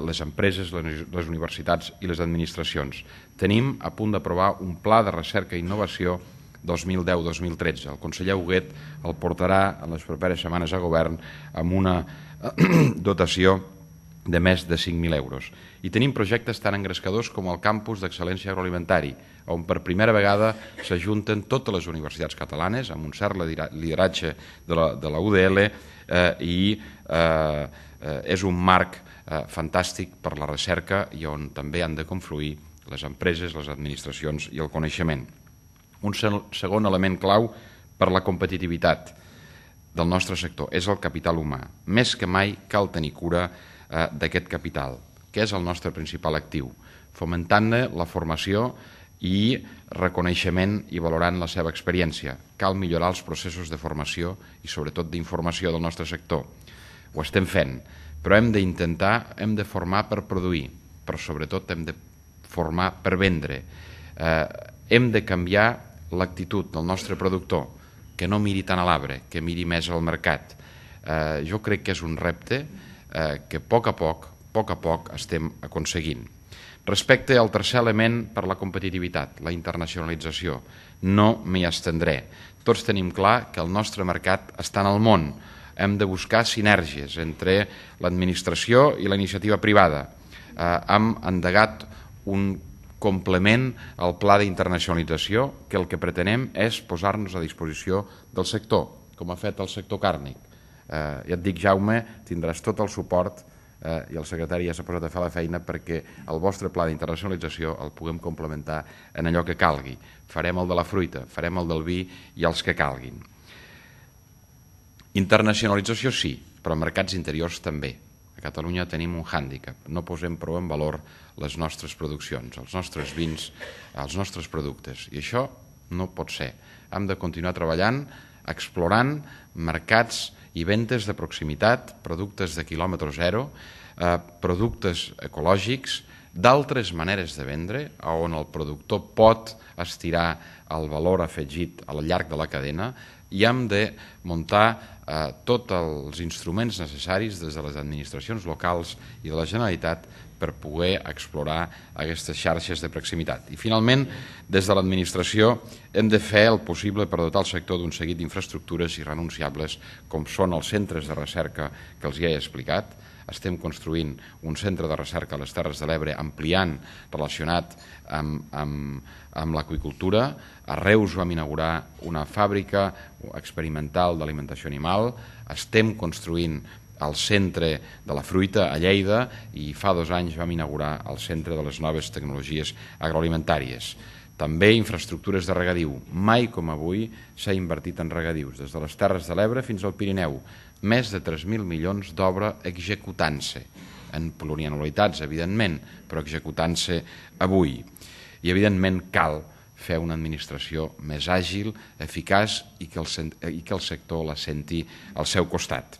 les empreses, les universitats i les administracions. Tenim a punt d'aprovar un pla de recerca i innovació 2010-2013. El conseller Huguet el portarà en les properes setmanes a govern amb una dotació de més de 5.000 euros. I tenim projectes tan engrescadors com el campus d'excel·lència agroalimentari, on per primera vegada s'ajunten totes les universitats catalanes amb un cert lideratge de la UDL i és un marc fantàstic per la recerca i on també han de confluir les empreses, les administracions i el coneixement. Un segon element clau per la competitivitat del nostre sector és el capital humà. Més que mai cal tenir cura d'aquest capital, que és el nostre principal actiu, fomentant-ne la formació i reconeixement i valorant la seva experiència. Cal millorar els processos de formació i sobretot d'informació del nostre sector. Ho estem fent, però hem de formar per produir, però sobretot hem de formar per vendre. Hem de canviar l'actitud del nostre productor, que no miri tant a l'arbre, que miri més al mercat. Jo crec que és un repte que a poc a poc estem aconseguint. Respecte al tercer element per la competitivitat, la internacionalització, no m'hi estendré. Tots tenim clar que el nostre mercat està en el món. Hem de buscar sinergies entre l'administració i la iniciativa privada. Hem endegat un complement al pla d'internacionalització que el que pretenem és posar-nos a disposició del sector, com ha fet el sector càrnic. Ja et dic, Jaume, tindràs tot el suport i el secretari ja s'ha posat a fer la feina perquè el vostre pla d'internacionalització el puguem complementar en allò que calgui. Farem el de la fruita, farem el del vi i els que calguin. Internacionalització sí, però mercats interiors també. A Catalunya tenim un hàndicap, no posem prou en valor les nostres produccions, els nostres vins, els nostres productes, i això no pot ser. Hem de continuar treballant, explorant mercats i ventes de proximitat, productes de quilòmetre zero, productes ecològics, d'altres maneres de vendre, on el productor pot estirar el valor afegit al llarg de la cadena, i hem de muntar tots els instruments necessaris des de les administracions locals i de la Generalitat per poder explorar aquestes xarxes de proximitat. I finalment, des de l'administració hem de fer el possible per dotar el sector d'un seguit d'infraestructures irrenunciables com són els centres de recerca que els ja he explicat. Estem construint un centre de recerca a les Terres de l'Ebre ampliant relacionat amb l'aqüicultura. A Reus vam inaugurar una fàbrica experimental d'alimentació animal. Estem construint el centre de la fruita a Lleida i fa 2 anys vam inaugurar el centre de les noves tecnologies agroalimentàries. També infraestructures de regadiu. Mai com avui s'ha invertit en regadius, des de les Terres de l'Ebre fins al Pirineu. Més de 3.000 milions d'obra executant-se, en plurianualitats, evidentment, però executant-se avui. I, evidentment, cal fer una administració més àgil, eficaç i que el sector la senti al seu costat.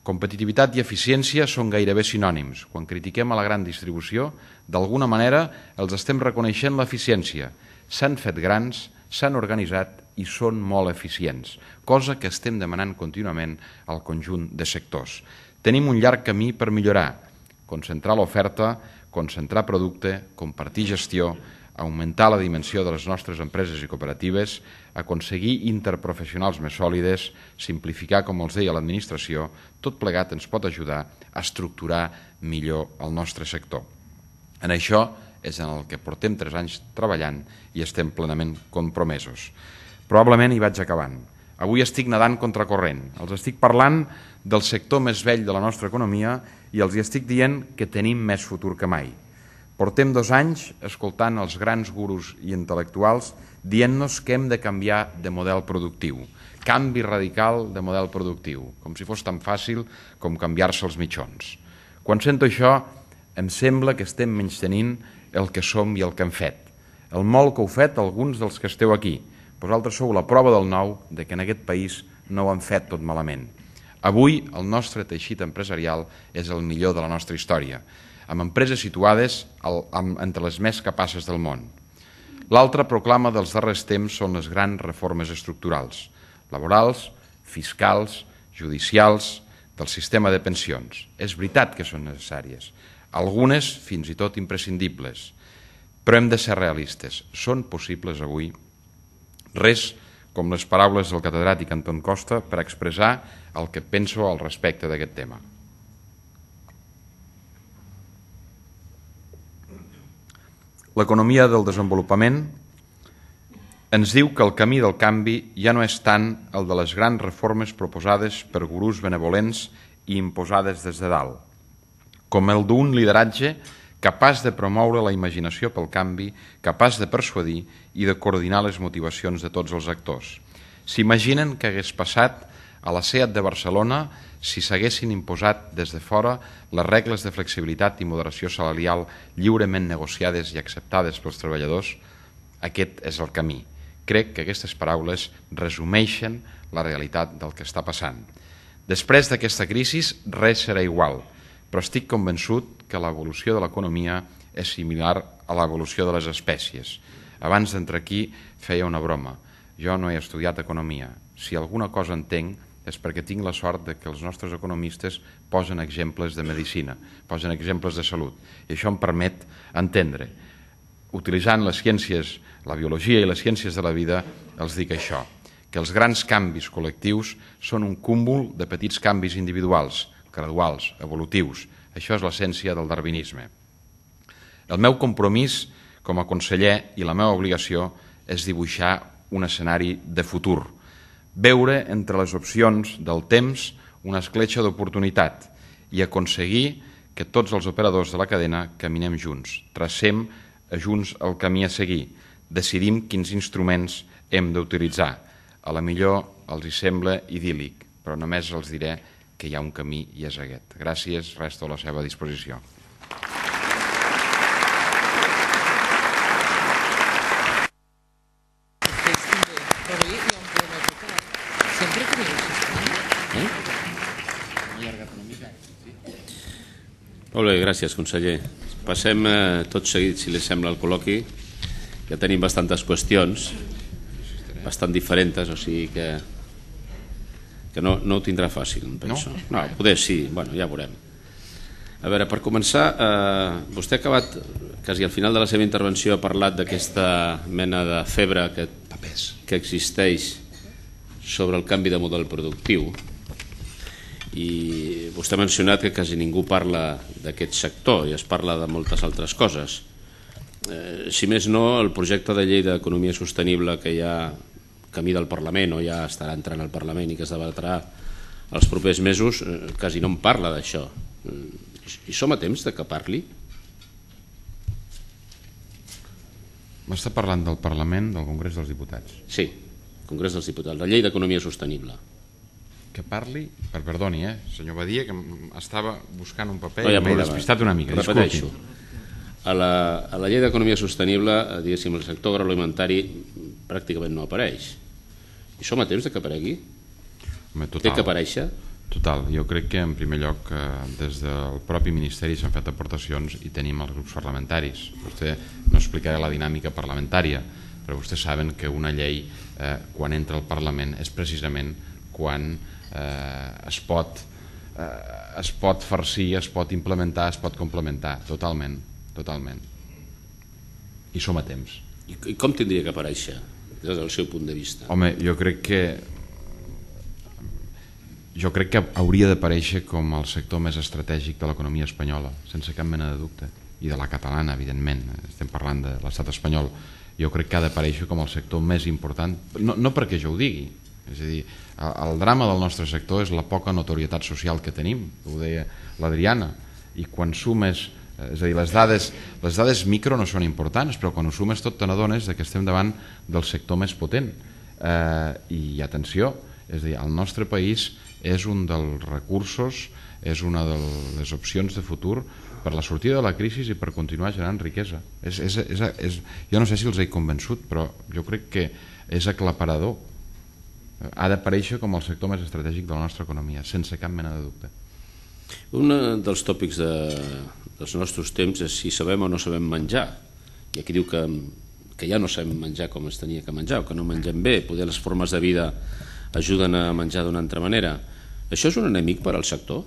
Competitivitat i eficiència són gairebé sinònims. Quan critiquem a la gran distribució, d'alguna manera els estem reconeixent l'eficiència. S'han fet grans, s'han organitzat i són molt eficients, cosa que estem demanant contínuament al conjunt de sectors. Tenim un llarg camí per millorar, concentrar l'oferta, concentrar producte, compartir gestió, augmentar la dimensió de les nostres empreses i cooperatives, aconseguir interprofessionals més sòlides, simplificar, com els deia l'administració, tot plegat ens pot ajudar a estructurar millor el nostre sector. En això és en el que portem 3 anys treballant i estem plenament compromesos. Probablement hi vaig acabant. Avui estic nedant contracorrent. Els estic parlant del sector més vell de la nostra economia i els estic dient que tenim més futur que mai. Portem 2 anys escoltant els grans gurus i intel·lectuals dient-nos que hem de canviar de model productiu. Canvi radical de model productiu, com si fos tan fàcil com canviar-se els mitjons. Quan sento això, em sembla que estem menystenint el que som i el que hem fet. El molt que heu fet alguns dels que esteu aquí. Vosaltres sou la prova del nou de que en aquest país no ho han fet tot malament. Avui el nostre teixit empresarial és el millor de la nostra història, amb empreses situades entre les més capaces del món. L'altra proclama dels darrers temps són les grans reformes estructurals, laborals, fiscals, judicials, del sistema de pensions. És veritat que són necessàries, algunes fins i tot imprescindibles, però hem de ser realistes. Són possibles avui? Res com les paraules del catedràtic Anton Costa per expressar el que penso al respecte d'aquest tema. L'economia del desenvolupament ens diu que el camí del canvi ja no és tant el de les grans reformes proposades per gurús benevolents i imposades des de dalt, com el d'un lideratge capaç de promoure la imaginació pel canvi, capaç de persuadir i de coordinar les motivacions de tots els actors. S'imaginen què hagués passat a la SEAT de Barcelona si s'haguessin imposat des de fora les regles de flexibilitat i moderació salarial lliurement negociades i acceptades pels treballadors? Aquest és el camí. Crec que aquestes paraules resumeixen la realitat del que està passant. Després d'aquesta crisi, res serà igual, però estic convençut que l'evolució de l'economia és similar a l'evolució de les espècies. Abans d'entrar aquí feia una broma. Jo no he estudiat economia. Si alguna cosa entenc és perquè tinc la sort de que els nostres economistes posen exemples de medicina, posen exemples de salut, i això em permet entendre. Utilitzant les ciències, la biologia i les ciències de la vida, els dic això, que els grans canvis col·lectius són un cúmul de petits canvis individuals, graduals, evolutius. Això és l'essència del darwinisme. El meu compromís com a conseller i la meva obligació és dibuixar un escenari de futur, veure entre les opcions del temps una escletxa d'oportunitat i aconseguir que tots els operadors de la cadena caminem junts, tracem junts el camí a seguir, decidim quins instruments hem d'utilitzar. A la millor els hi sembla idíl·lic, però només els diré que hi ha un camí i és aquest. Gràcies, resto a la seva disposició. Molt bé, gràcies, conseller. Passem tot seguit, si li sembla, al col·loqui. Ja tenim bastantes qüestions, bastant diferents, o sigui que no ho tindrà fàcil, em penso. No, poder sí, bueno, ja veurem. A veure, per començar, vostè ha acabat, quasi al final de la seva intervenció, ha parlat d'aquesta mena de febre que existeix sobre el canvi de model productiu, i vostè ha mencionat que quasi ningú parla d'aquest sector i es parla de moltes altres coses. Si més no, el projecte de llei d'economia sostenible que ja camí del Parlament o ja estarà entrant al Parlament i que es debatrà els propers mesos, quasi no en parla d'això. I som a temps de que parli? M'està parlant del Parlament, del Congrés dels Diputats? Sí, Congrés dels Diputats, la llei d'economia sostenible. Que parli, perdoni, senyor Badia, que estava buscant un paper i m'he despistat una mica. Repeteixo, a la llei d'economia sostenible, diguéssim, el sector agroalimentari pràcticament no apareix. I som a temps de que aparegui? Té que aparèixer? Total, jo crec que en primer lloc des del propi Ministeri s'han fet aportacions i tenim els grups parlamentaris. Vostè no explicarà la dinàmica parlamentària, però vostès saben que una llei quan entra al Parlament és precisament quan es pot farcir, es pot implementar, es pot complementar, totalment. I som a temps. I com tindria que aparèixer, des del seu punt de vista? Home, jo crec que hauria d'aparèixer com el sector més estratègic de l'economia espanyola, sense cap mena de dubte, i de la catalana, evidentment, estem parlant de l'estat espanyol. Jo crec que ha d'aparèixer com el sector més important, no perquè jo ho digui, és a dir, el drama del nostre sector és la poca notorietat social que tenim, ho deia l'Adriana, i quan sumes És a dir, les dades micro no són importants, però quan ho sumes tot te n'adones que estem davant del sector més potent. I atenció, és a dir, el nostre país és un dels recursos, és una de les opcions de futur per la sortida de la crisi i per continuar generant riquesa. Jo no sé si els he convençut, però jo crec que és aclaparador. Ha d'aparèixer com el sector més estratègic de la nostra economia, sense cap mena de dubte. Un dels tòpics dels nostres temps és si sabem o no sabem menjar. I aquí diu que ja no sabem menjar com es tenia que menjar, o que no mengem bé, poder les formes de vida ajuden a menjar d'una altra manera. Això és un enemic per al sector?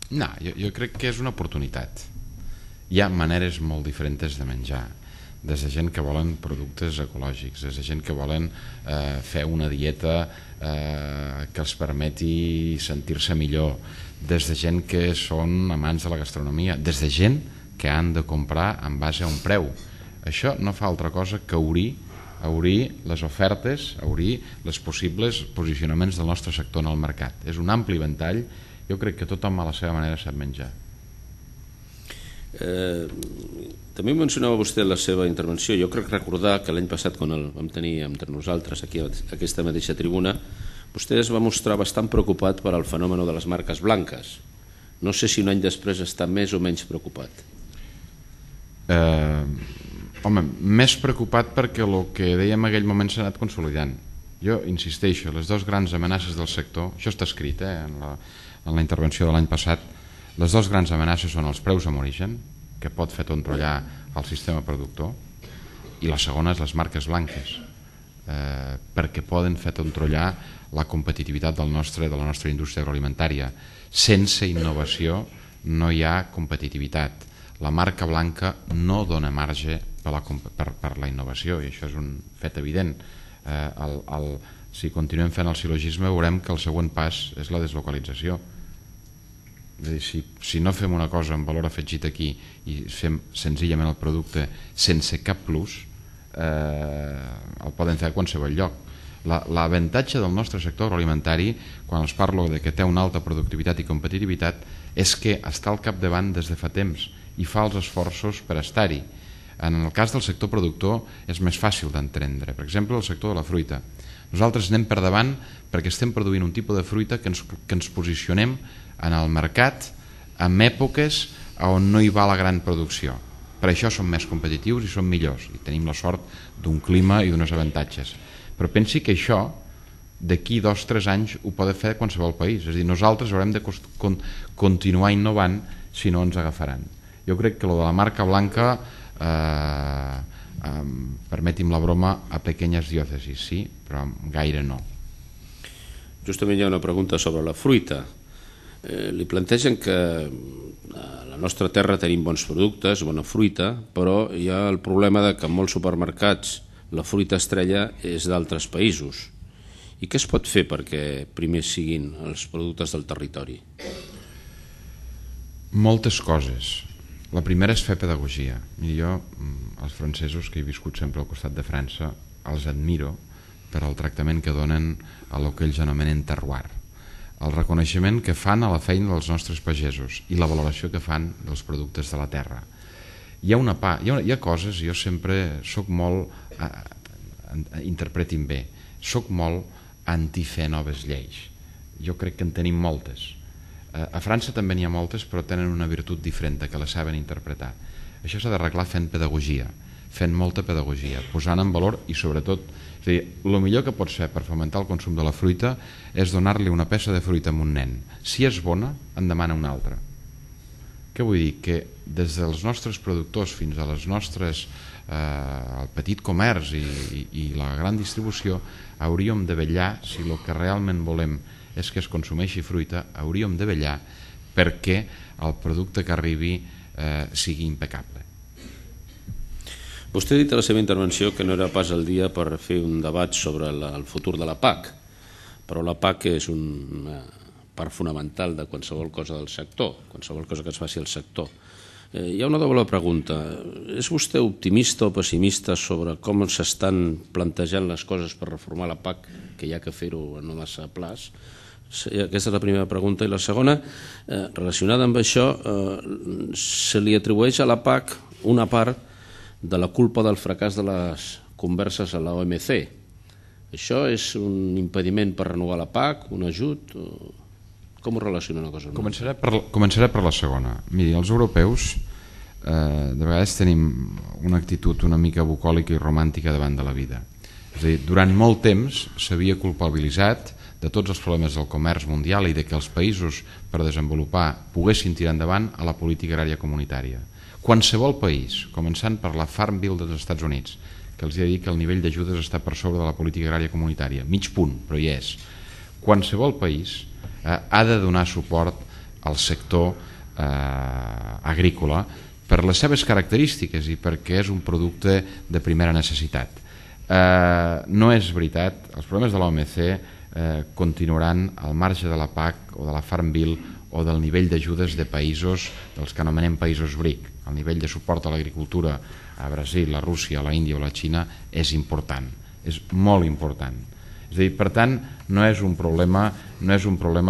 No, jo crec que és una oportunitat. Hi ha maneres molt diferents de menjar, des de gent que volen productes ecològics, des de gent que volen fer una dieta que els permeti sentir-se millor, des de gent que són amants de la gastronomia, des de gent que han de comprar en base a un preu. Això no fa altra cosa que obrir les ofertes, obrir els possibles posicionaments del nostre sector en el mercat. És un ampli ventall. Jo crec que tothom a la seva manera sap menjar. També mencionava vostè en la seva intervenció, jo crec recordar que l'any passat, quan el vam tenir entre nosaltres aquí a aquesta mateixa tribuna, vostè es va mostrar bastant preocupat per al fenomen de les marques blanques. No sé si un any després està més o menys preocupat. Home, més preocupat perquè el que dèiem en aquell moment s'ha anat consolidant. Jo insisteixo, les dues grans amenaces del sector, això està escrit en la intervenció de l'any passat, les dues grans amenaces són els preus amb origen, que pot fer tontrollar el sistema productor, i la segona és les marques blanques, perquè poden fer tontrollar la competitivitat de la nostra indústria agroalimentària. Sense innovació no hi ha competitivitat. La marca blanca no dona marge per la innovació, i això és un fet evident. Si continuem fent el silogisme veurem que el següent pas és la deslocalització. És a dir, si no fem una cosa amb valor afegit aquí i fem senzillament el producte sense cap plus, el poden fer a qualsevol lloc. L'avantatge del nostre sector agroalimentari, quan els parlo de que té una alta productivitat i competitivitat, és que està al capdavant des de fa temps i fa els esforços per estar-hi. En el cas del sector productor és més fàcil d'entendre. Per exemple, el sector de la fruita. Nosaltres anem per davant perquè estem produint un tipus de fruita que ens posicionem en el mercat en èpoques on no hi va la gran producció. Per això som més competitius i som millors i tenim la sort d'un clima i d'uns avantatges. Però pensi que això d'aquí 2 o 3 anys ho pot fer qualsevol país. És a dir, nosaltres haurem de continuar innovant si no ens agafaran. Jo crec que lo de la marca blanca, permeti'm la broma, a pequeñas diòcesis, sí, però gaire no. Justament hi ha una pregunta sobre la fruita. Li plantegen que a la nostra terra tenim bons productes, bona fruita, però hi ha el problema de que en molts supermercats la fruita estrella és d'altres països. I què es pot fer perquè primer siguin els productes del territori? Moltes coses. La primera és fer pedagogia. Miri, jo, els francesos que he viscut sempre al costat de França, els admiro per al tractament que donen a lo que ells anomenen terroir. El reconeixement que fan a la feina dels nostres pagesos i la valoració que fan dels productes de la terra. Hi ha coses, jo sempre soc molt, interpretin bé, soc molt anti-fer noves lleis. Jo crec que en tenim moltes. A França també n'hi ha moltes, però tenen una virtut diferent, que la saben interpretar. Això s'ha d'arreglar fent pedagogia, fent molta pedagogia, posant en valor i sobretot, és a dir, el millor que pots fer per fomentar el consum de la fruita és donar-li una peça de fruita a un nen. Si és bona, en demana una altra. Què vull dir? Que des dels nostres productors fins a les nostres, el petit comerç i la gran distribució, hauríem de vetllar, si el que realment volem és que es consumeixi fruita, hauríem de vetllar perquè el producte que arribi sigui impecable. Vostè ha dit a la seva intervenció que no era pas el dia per fer un debat sobre el futur de la PAC, però la PAC és una part fonamental de qualsevol cosa del sector, qualsevol cosa que es faci al sector. Hi ha una doble pregunta. És vostè optimista o pessimista sobre com s'estan plantejant les coses per reformar la PAC, que hi ha que fer-ho a no massa plaç? Aquesta és la primera pregunta. I la segona, relacionada amb això, se li atribueix a la PAC una part de la culpa del fracàs de les converses a la OMC. Això és un impediment per renovar la PAC, un ajut? Com ho relaciona una cosa? Començaré per la segona. Miri, els europeus de vegades tenim una actitud una mica bucòlica i romàntica davant de la vida. És a dir, durant molt temps s'havia culpabilitzat de tots els problemes del comerç mundial i de que els països per desenvolupar poguessin tirar endavant a la política agrària comunitària. Qualsevol país, començant per la Farm Bill dels Estats Units, que els he de dir que el nivell d'ajudes està per sobre de la política agrària comunitària, mig punt, però hi és. Qualsevol país ha de donar suport al sector agrícola per les seves característiques i perquè és un producte de primera necessitat. No és veritat, els problemes de l'OMC continuaran al marge de la PAC o de la Farm Bill o del nivell d'ajudes de països, dels que anomenem països BRIC. El nivell de suport a l'agricultura a Brasil, a Rússia, a la Índia o a la Xina és important, és molt important. És a dir, per tant, no és un problema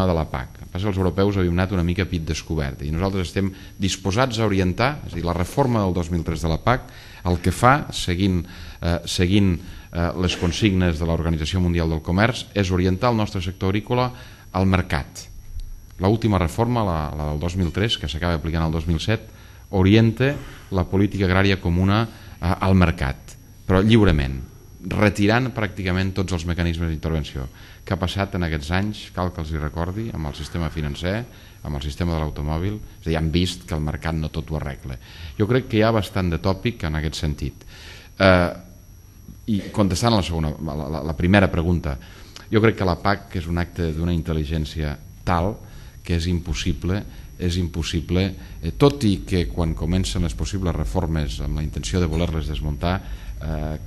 de la PAC. El que passa que els europeus havíem anat una mica a pit descobert i nosaltres estem disposats a orientar, és a dir, la reforma del 2003 de la PAC, el que fa, seguint les consignes de l'Organització Mundial del Comerç, és orientar el nostre sector agrícola al mercat. L'última reforma, la del 2003, que s'acaba aplicant el 2007, orienta la política agrària comuna al mercat, però lliurement, retirant pràcticament tots els mecanismes d'intervenció. Què ha passat en aquests anys? Cal que els hi recordi, amb el sistema financer, amb el sistema de l'automòbil, és a dir, han vist que el mercat no tot ho arregla. Jo crec que hi ha bastant de tòpic en aquest sentit. I contestant a la primera pregunta, jo crec que la PAC és un acte d'una intel·ligència tal que és impossible, tot i que quan comencen les possibles reformes amb la intenció de voler-les desmuntar,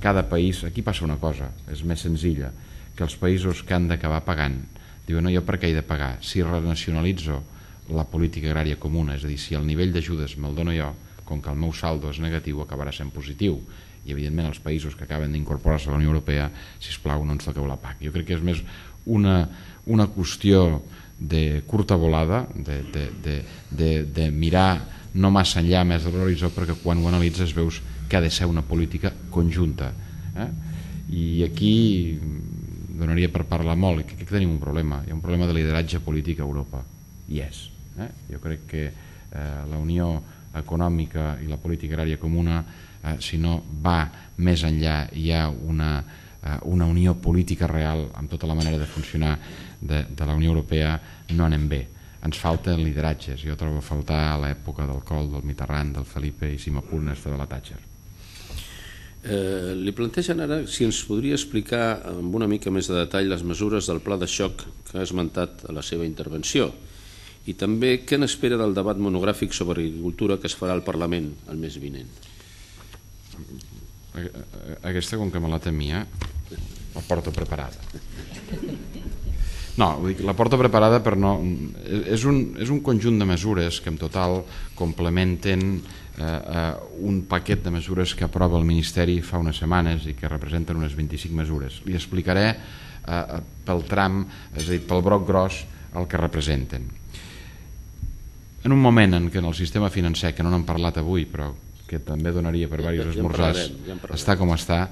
cada país, aquí passa una cosa, és més senzilla, que els països que han d'acabar pagant diuen, no, jo per què he de pagar? Si renacionalitzo la política agrària comuna, és a dir, si el nivell d'ajudes me'l dono jo, com que el meu saldo és negatiu, acabarà sent positiu. I evidentment els països que acaben d'incorporar-se a la Unió Europea, sisplau, no ens toqueu la PAC. Jo crec que és més una qüestió de curta volada, de mirar no massa enllà més de l'horitzó, perquè quan ho analitzes veus que ha de ser una política conjunta. I aquí donaria per parlar molt, i crec que tenim un problema, hi ha un problema de lideratge polític a Europa, i és. Jo crec que la Unió Econòmica i la política agrària comuna, si no va més enllà, hi ha una unió política real amb tota la manera de funcionar de la Unió Europea, no anem bé. Ens falten lideratges. Jo trobo a faltar a l'època del Kohl, del Mitterrand, del Felipe i, si m'apuren, de la Thatcher. Li plantegen ara si ens podria explicar amb una mica més de detall les mesures del pla de xoc que ha esmentat a la seva intervenció i també què n'espera del debat monogràfic sobre agricultura que es farà al Parlament el mes vinent. Aquesta, com que me la temia, la porto preparada. No, la porto preparada per no... És un conjunt de mesures que en total complementen un paquet de mesures que aprova el Ministeri fa unes setmanes i que representen unes 25 mesures. Li explicaré pel tram, és a dir, pel broc gros, el que representen. En un moment en què en el sistema financer, que no n'hem parlat avui, però que també donaria per diversos esmorzars, està com està,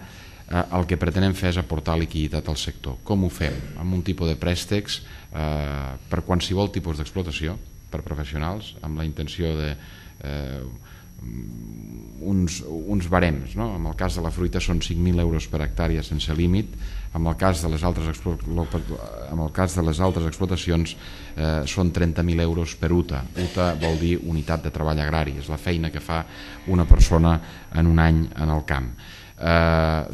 el que pretenem fer és aportar liquiditat al sector. Com ho fem? Amb un tipus de préstecs per qualsevol tipus d'explotació, per professionals, amb la intenció de uns barems. En el cas de la fruita són 5.000 euros per hectàrea sense límit, en el cas de les altres explotacions són 30.000 euros per UTA. UTA vol dir unitat de treball agrari, és la feina que fa una persona en un any en el camp.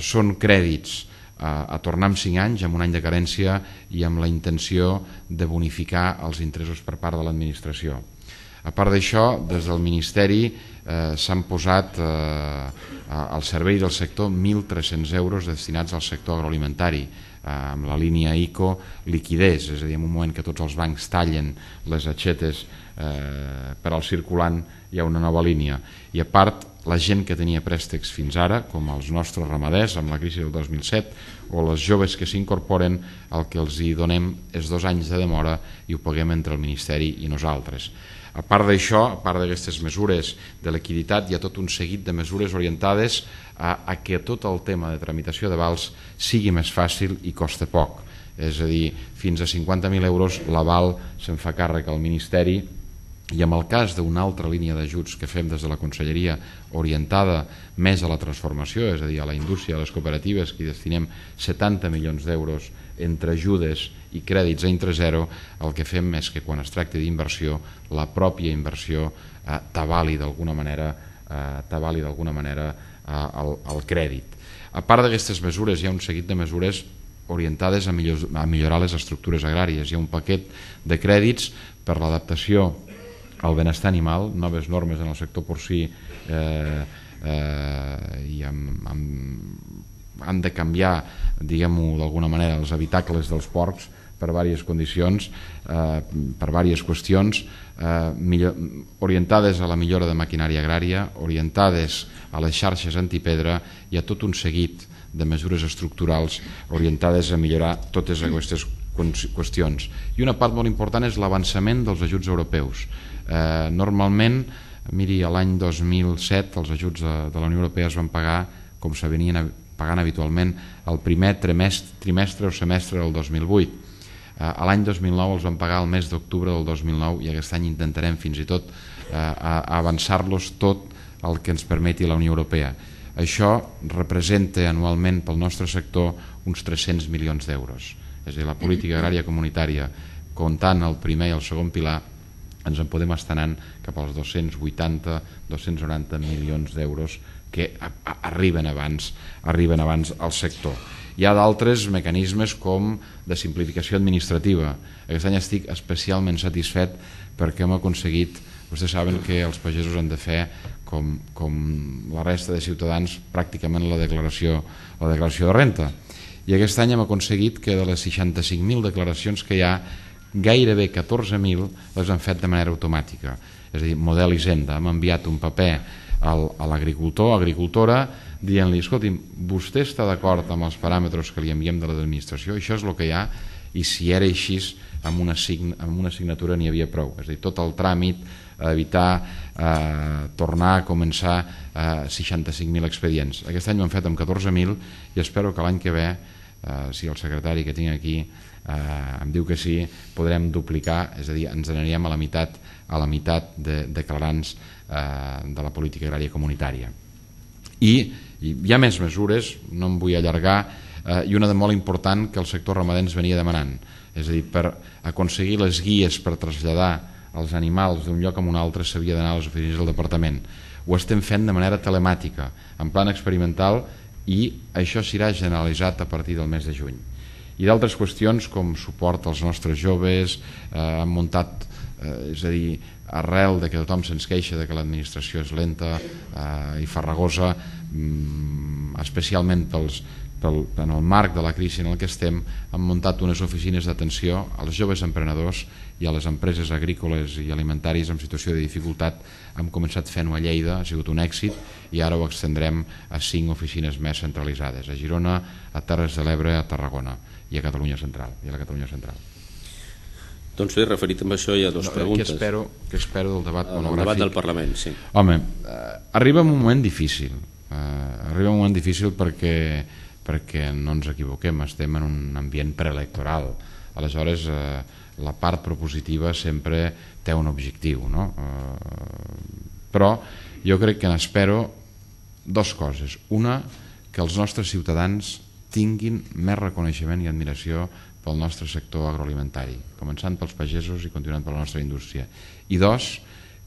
Són crèdits a tornar en 5 anys, amb un any de carència i amb la intenció de bonificar els interessos per part de l'administració. A part d'això, des del Ministeri s'han posat al servei del sector 1.300 euros destinats al sector agroalimentari, amb la línia ICO liquidez, és a dir, en un moment que tots els bancs tallen les aixetes per al circulant, hi ha una nova línia. I a part, la gent que tenia préstecs fins ara, com els nostres ramaders amb la crisi del 2007, o les joves que s'incorporen, el que els hi donem és 2 anys de demora i ho paguem entre el Ministeri i nosaltres. A part d'això, a part d'aquestes mesures de liquiditat, hi ha tot un seguit de mesures orientades a que tot el tema de tramitació d'avals sigui més fàcil i costa poc. És a dir, fins a 50.000 euros l'aval se'n fa càrrec al Ministeri, i en el cas d'una altra línia d'ajuts que fem des de la Conselleria orientada més a la transformació, és a dir, a la indústria, a les cooperatives, que hi destinem 70 milions d'euros entre ajudes i crèdits a intrant zero, el que fem és que quan es tracti d'inversió, la pròpia inversió t'avali d'alguna manera el crèdit. A part d'aquestes mesures, hi ha un seguit de mesures orientades a millorar les estructures agràries. Hi ha un paquet de crèdits per l'adaptació al benestar animal, noves normes en el sector porcí i han de canviar, diguem-ho d'alguna manera, els habitacles dels porcs per diverses condicions, per diverses qüestions, orientades a la millora de maquinària agrària, orientades a les xarxes antipedra i a tot un seguit de mesures estructurals orientades a millorar totes aquestes qüestions. I una part molt important és l'avançament dels ajuts europeus. Normalment, miri, l'any 2007 els ajuts de la Unió Europea es van pagar com se venien pagant habitualment el primer trimestre o semestre del 2008. L'any 2009 els van pagar el mes d'octubre del 2009 i aquest any intentarem fins i tot avançar-los tot el que ens permeti la Unió Europea. Això representa anualment pel nostre sector uns 300 milions d'euros. És a dir, la política agrària comunitària, comptant el primer i el segon pilar, ens en podem estar anant cap als 280-290 milions d'euros que arriben abans al sector. Hi ha d'altres mecanismes com de simplificació administrativa. Aquest any estic especialment satisfet perquè hem aconseguit, vostès saben que els pagesos han de fer com la resta de ciutadans pràcticament la declaració de renta. I aquest any hem aconseguit que de les 65.000 declaracions que hi ha, gairebé 14.000 les han fet de manera automàtica. És a dir, model Hisenda. Hem enviat un paper a l'agricultor, agricultora, dient-li, escolti'm, vostè està d'acord amb els paràmetres que li enviem de l'administració? Això és el que hi ha, i si era així, amb una signatura n'hi havia prou. És a dir, tot el tràmit, evitar tornar a començar 65.000 expedients. Aquest any ho hem fet amb 14.000 i espero que l'any que ve, si el secretari que tinc aquí em diu que sí, podrem duplicar, és a dir, ens aniríem a la meitat de declarants de la política agrària comunitària. I hi ha més mesures, no em vull allargar, i una de molt important que el sector ramader ens venia demanant, és a dir, per aconseguir les guies per traslladar els animals d'un lloc a un altre s'havia d'anar a les oficines del departament. Ho estem fent de manera telemàtica, en plan experimental, i això serà generalitzat a partir del mes de juny. I d'altres qüestions com suport als nostres joves, han muntat, és a dir, arrel de que tothom se'ns queixa de que l'administració és lenta i farragosa, especialment en el marc de la crisi en el que estem, han muntat unes oficines d'atenció als joves emprenedors i a les empreses agrícoles i alimentaris en situació de dificultat. Hem començat fent-ho a Lleida, ha sigut un èxit, i ara ho extendrem a 5 oficines més centralitzades, a Girona, a Terres de l'Ebre, a Tarragona i a Catalunya Central, i a la Catalunya Central. Doncs bé, referit amb això hi ha dues preguntes. Què espero del debat monogràfic? El debat del Parlament, sí. Home, arriba un moment difícil. Perquè no ens equivoquem, estem en un ambient preelectoral. Aleshores, la part propositiva sempre té un objectiu, no? Però jo crec que n'espero 2 coses. Una, que els nostres ciutadans tinguin més reconeixement i admiració pel nostre sector agroalimentari, començant pels pagesos i continuant per la nostra indústria. I 2,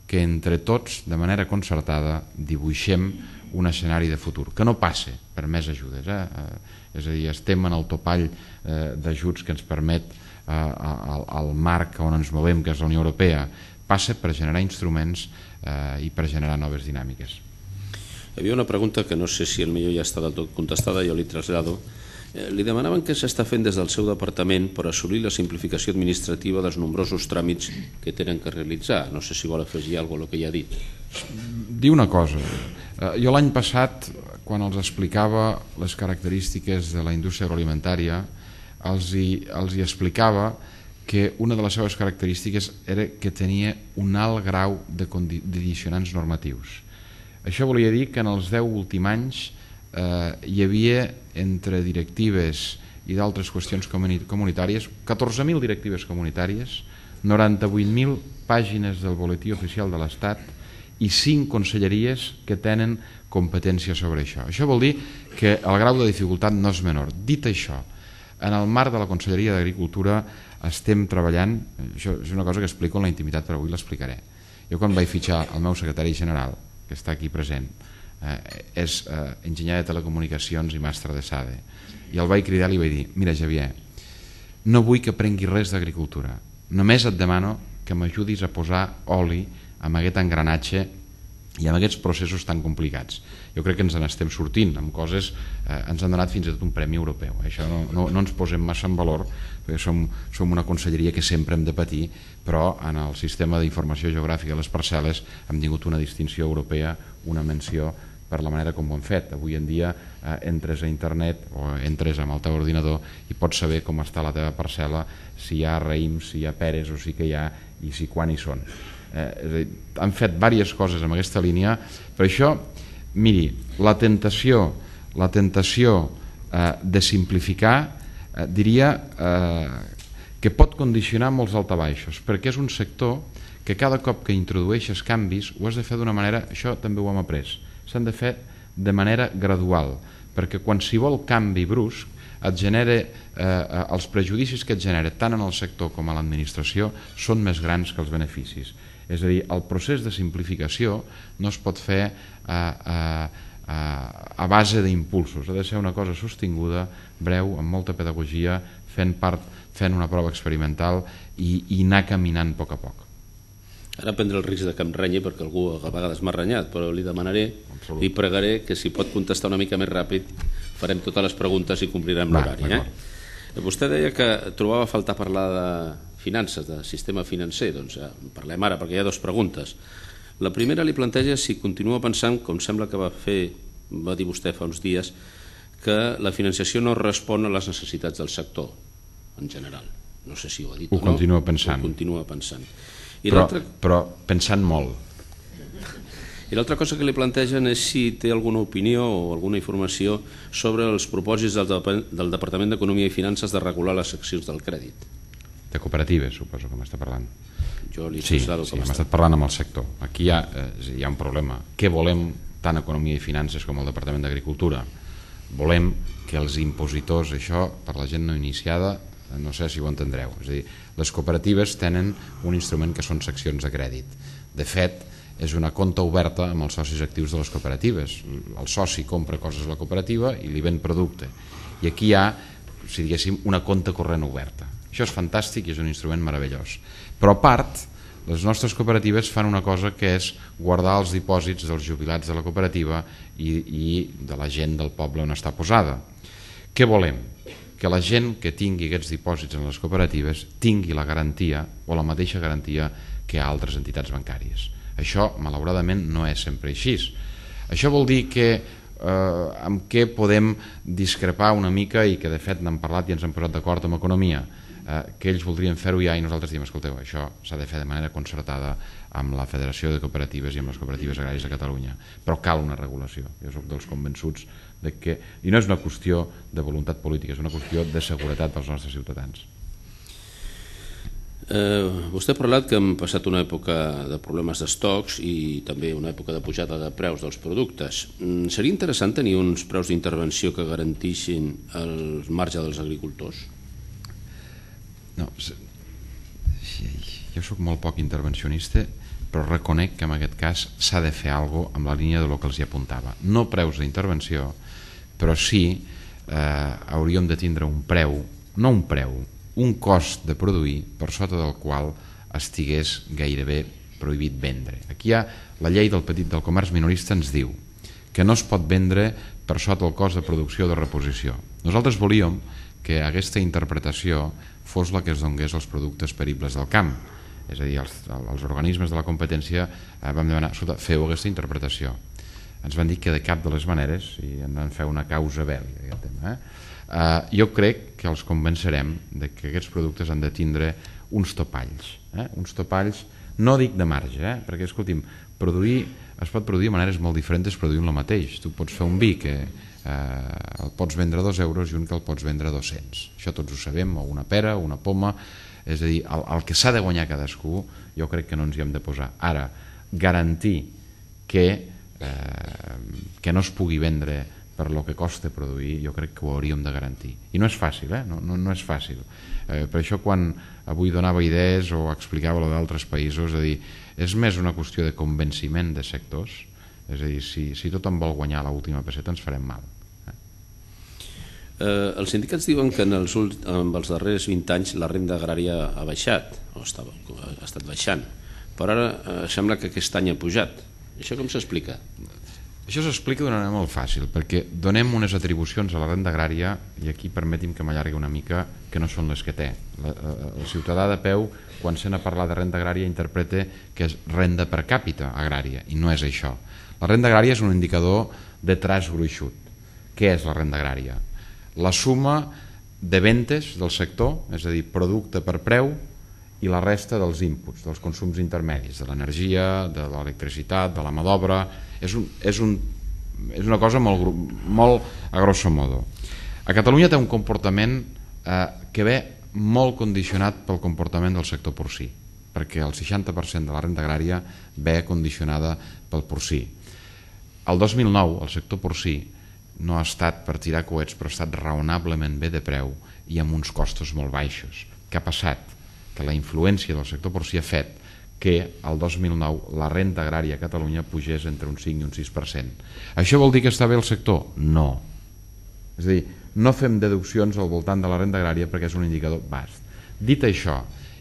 que entre tots, de manera concertada, dibuixem un escenari de futur, que no passe per més ajudes. És a dir, estem en el topall d'ajuts que ens permet el marc on ens movem, que és la Unió Europea. Passa per generar instruments i per generar noves dinàmiques. Hi havia una pregunta que no sé si el millor ja està del tot contestada, jo li trasllado. Li demanaven què s'està fent des del seu departament per assolir la simplificació administrativa dels nombrosos tràmits que tenen que realitzar. No sé si vol afegir alguna cosa al que ja ha dit. Dir una cosa, Jo l'any passat, quan els explicava les característiques de la indústria agroalimentària, els hi explicava que una de les seves característiques era que tenia un alt grau de condicionants normatius. Això volia dir que en els 10 últims anys hi havia, entre directives i d'altres qüestions comunitàries, 14.000 directives comunitàries, 98.000 pàgines del boletí oficial de l'Estat i 5 conselleries que tenen competència sobre això. Això vol dir que el grau de dificultat no és menor. Dit això, en el marc de la Conselleria d'Agricultura estem treballant, això és una cosa que explico en la intimitat, però avui l'explicaré. Jo quan vaig fitxar el meu secretari general, que està aquí present, és enginyer de telecomunicacions i mestre de SADE, i el vaig cridar i li vaig dir: mira, Xavier, no vull que aprengui res d'agricultura, només et demano que m'ajudis a posar oli amb aquest engranatge i amb aquests processos tan complicats. Jo crec que ens n'estem sortint amb coses, ens han donat fins i tot un premi europeu. Això no ens posem massa en valor, perquè som una conselleria que sempre hem de patir, però en el sistema d'informació geogràfica de les parcel·les hem tingut una distinció europea, una menció per la manera com ho hem fet. Avui en dia entres a internet o entres amb el teu ordinador i pots saber com està la teva parcel·la, si hi ha raïms, si hi ha peres o sí que hi ha i si quan hi són. Han fet diverses coses en aquesta línia. Per això, miri, la tentació de simplificar diria que pot condicionar molts altabaixos, perquè és un sector que cada cop que introdueixes canvis ho has de fer d'una manera, això també ho hem après, s'han de fer de manera gradual, perquè qualsevol canvi brusc et genera, els prejudicis que et genera tant en el sector com a l'administració són més grans que els beneficis. És a dir, el procés de simplificació no es pot fer a base d'impulsos, ha de ser una cosa sostinguda, breu, amb molta pedagogia, fent una prova experimental i anar caminant a poc a poc. Ara prendré el risc de que em renyi perquè algú a vegades m'ha renyat, però li demanaré i pregaré que si pot contestar una mica més ràpid farem totes les preguntes i complirem l'horari. Vostè deia que trobava a faltar parlar de finances, de sistema financer. Doncs parlem ara perquè hi ha dues preguntes. La primera li planteja si continua pensant, com sembla que va dir vostè fa uns dies, que la financiació no respon a les necessitats del sector en general. No sé si ho ha dit o no. Ho continua pensant. Ho continua pensant. Però pensant molt. I l'altra cosa que li plantegen és si té alguna opinió o alguna informació sobre els propòsits del Departament d'Economia i Finances de regular les seccions del crèdit. De cooperatives, suposo que m'està parlant. Sí, hem estat parlant amb el sector. Aquí hi ha un problema. Què volem tant Economia i Finances com el Departament d'Agricultura? Volem que els impositors, això per la gent no iniciada, no sé si ho entendreu. És a dir, les cooperatives tenen un instrument que són seccions de crèdit. De fet, és una compta oberta amb els socis actius de les cooperatives. El soci compra coses a la cooperativa i li ven producte. I aquí hi ha, si diguéssim, una compta corrent oberta. Això és fantàstic i és un instrument meravellós. Però a part, les nostres cooperatives fan una cosa que és guardar els dipòsits dels jubilats de la cooperativa i de la gent del poble on està posada. Què volem? Que la gent que tingui aquests dipòsits en les cooperatives tingui la garantia o la mateixa garantia que altres entitats bancàries. Això, malauradament, no és sempre així. Això vol dir que amb què podem discrepar una mica i que de fet n'hem parlat i ens hem posat d'acord amb Economia, que ells voldrien fer-ho ja i nosaltres diem, escolteu, això s'ha de fer de manera concertada amb la Federació de Cooperatives i amb les cooperatives agràries de Catalunya, però cal una regulació. Jo soc dels convençuts de que, i no és una qüestió de voluntat política, és una qüestió de seguretat pels nostres ciutadans. Vostè ha parlat que hem passat una època de problemes d'estocs i també una època de pujada de preus dels productes. Seria interessant tenir uns preus d'intervenció que garantissin el marge dels agricultors? No, jo soc molt poc intervencionista, però reconec que en aquest cas s'ha de fer alguna cosa amb la línia del que els hi apuntava. No preus d'intervenció, però sí hauríem de tindre un preu, no un preu, un cost de produir per sota del qual estigués gairebé prohibit vendre. Aquí hi ha la llei del comerç minorista, ens diu que no es pot vendre per sota el cost de producció o de reposició. Nosaltres volíem que aquesta interpretació fos la que es donés als productes peribles del camp. És a dir, els organismes de la competència vam demanar, escolta, feu aquesta interpretació. ens van dir que de cap de les maneres, i en van fer una causa bèl·lica aquest tema. Jo crec que els convencerem que aquests productes han de tindre uns topalls, uns topalls, no dic de marge, perquè, escolti'm, es pot produir de maneres molt diferents produint el mateix. Tu pots fer un vi que el pots vendre a 2 euros i un que el pots vendre a 200. Això tots ho sabem, o una pera, o una poma. És a dir, el que s'ha de guanyar cadascú, jo crec que no ens hi hem de posar. Ara, garantir que no es pugui vendre per lo que costa produir, jo crec que ho hauríem de garantir. I no és fàcil, no és fàcil. Per això quan avui donava idees o explicava lo d'altres països, és a dir, és més una qüestió de convenciment de sectors, és a dir, si tothom vol guanyar l'última peseta ens farem mal. Els sindicats diuen que en els darrers 20 anys la renda agrària ha baixat, o ha estat baixant, però ara sembla que aquest any ha pujat. Això com s'explica? Això s'explica d'una manera molt fàcil, perquè donem unes atribucions a la renda agrària, i aquí permeti'm que m'allargui una mica, que no són les que té. El ciutadà de peu, quan sent a parlar de renda agrària, interpreta que és renda per càpita agrària, i no és això. La renda agrària és un indicador de traç gruixut. Què és la renda agrària? La suma de ventes del sector, és a dir, producte per preu, i la resta dels inputs, dels consums intermedis, de l'energia, de l'electricitat, de la mà d'obra. És una cosa molt a grosso modo. A Catalunya té un comportament que ve molt condicionat pel comportament del sector porcí, perquè el 60% de la renda agrària ve condicionada pel porcí. El 2009 el sector porcí no ha estat per tirar coets, però ha estat raonablement bé de preu i amb uns costos molt baixos. Què ha passat? Que la influència del sector porcí ha fet que el 2009 la renda agrària a Catalunya pugés entre un 5 i un 6%. Això vol dir que està bé el sector? No. És a dir, no fem deduccions al voltant de la renda agrària perquè és un indicador vast. Dit això,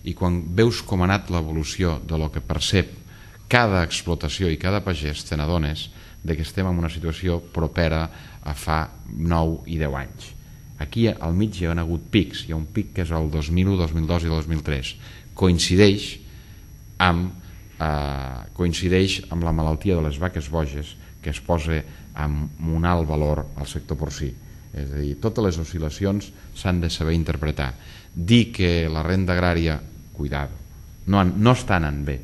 i quan veus com ha anat l'evolució de lo que percep cada explotació i cada pagès, te n'adones que estem en una situació propera a fa 9 i 10 anys. Aquí al mig hi ha hagut pics, hi ha un pic que és el 2001, 2002 i 2003. Coincideix amb la malaltia de les vaques boges que es posa amb un alt valor al sector porcí. És a dir, totes les oscil·lacions s'han de saber interpretar. Dir que la renda agrària, cuidado, no està anant bé,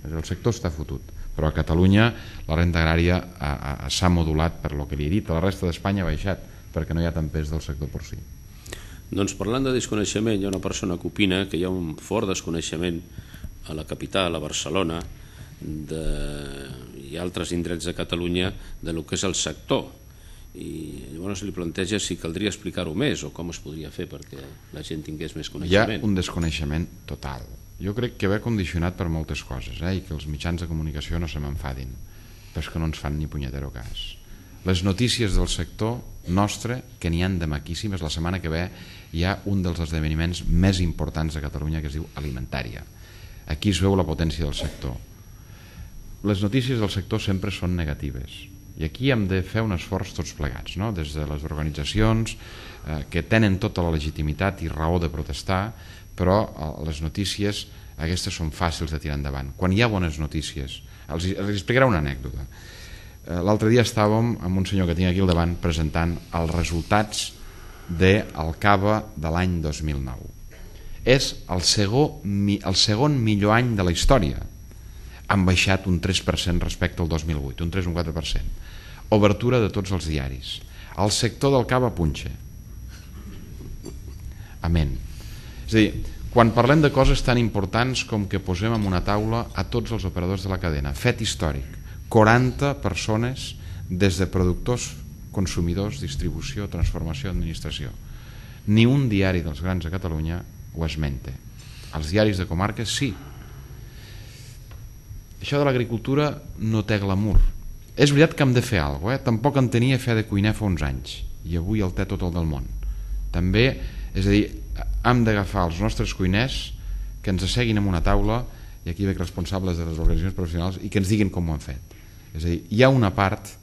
el sector està fotut, però a Catalunya la renda agrària s'ha modulat per lo que li he dit, a la resta d'Espanya ha baixat, perquè no hi ha tant pes del sector porcí. Doncs parlant de desconeixement, hi ha una persona que opina que hi ha un fort desconeixement a la capital, a Barcelona, i altres indrets de Catalunya de lo que és el sector. I llavors li planteja si caldria explicar-ho més o com es podria fer perquè la gent tingués més coneixement. Hi ha un desconeixement total. Jo crec que ve condicionat per moltes coses, i que els mitjans de comunicació no se m'enfadin, però és que no ens fan ni punyetero cas. Les notícies del sector nostre, que n'hi han de maquíssimes, la setmana que ve hi ha un dels esdeveniments més importants de Catalunya que es diu Alimentària. Aquí es veu la potència del sector. Les notícies del sector sempre són negatives i aquí hem de fer un esforç tots plegats, des de les organitzacions que tenen tota la legitimitat i raó de protestar, però les notícies aquestes són fàcils de tirar endavant. Quan hi ha bones notícies, els explicaré una anècdota. L'altre dia estàvem amb un senyor que tinc aquí al davant presentant els resultats del cava de l'any 2009. És el segon millor any de la història. Han baixat un 3% respecte al 2008, un 3 o un 4%. Obertura de tots els diaris. El sector del cava punxa. Amén. És a dir, quan parlem de coses tan importants com que posem en una taula a tots els operadors de la cadena, fet històric, 40 persones des de productors, consumidors, distribució, transformació, administració. Ni un diari dels grans de Catalunya ho esmenta. Els diaris de comarques sí. Això de l'agricultura no té glamour. És veritat que hem de fer alguna cosa, tampoc en tenia fe de cuiner fa uns anys i avui el té tot el del món. També, és a dir, hem d'agafar els nostres cuiners que ens asseguin en una taula, i aquí veig responsables de les organitzacions professionals, i que ens diguin com ho han fet. És a dir, hi ha una part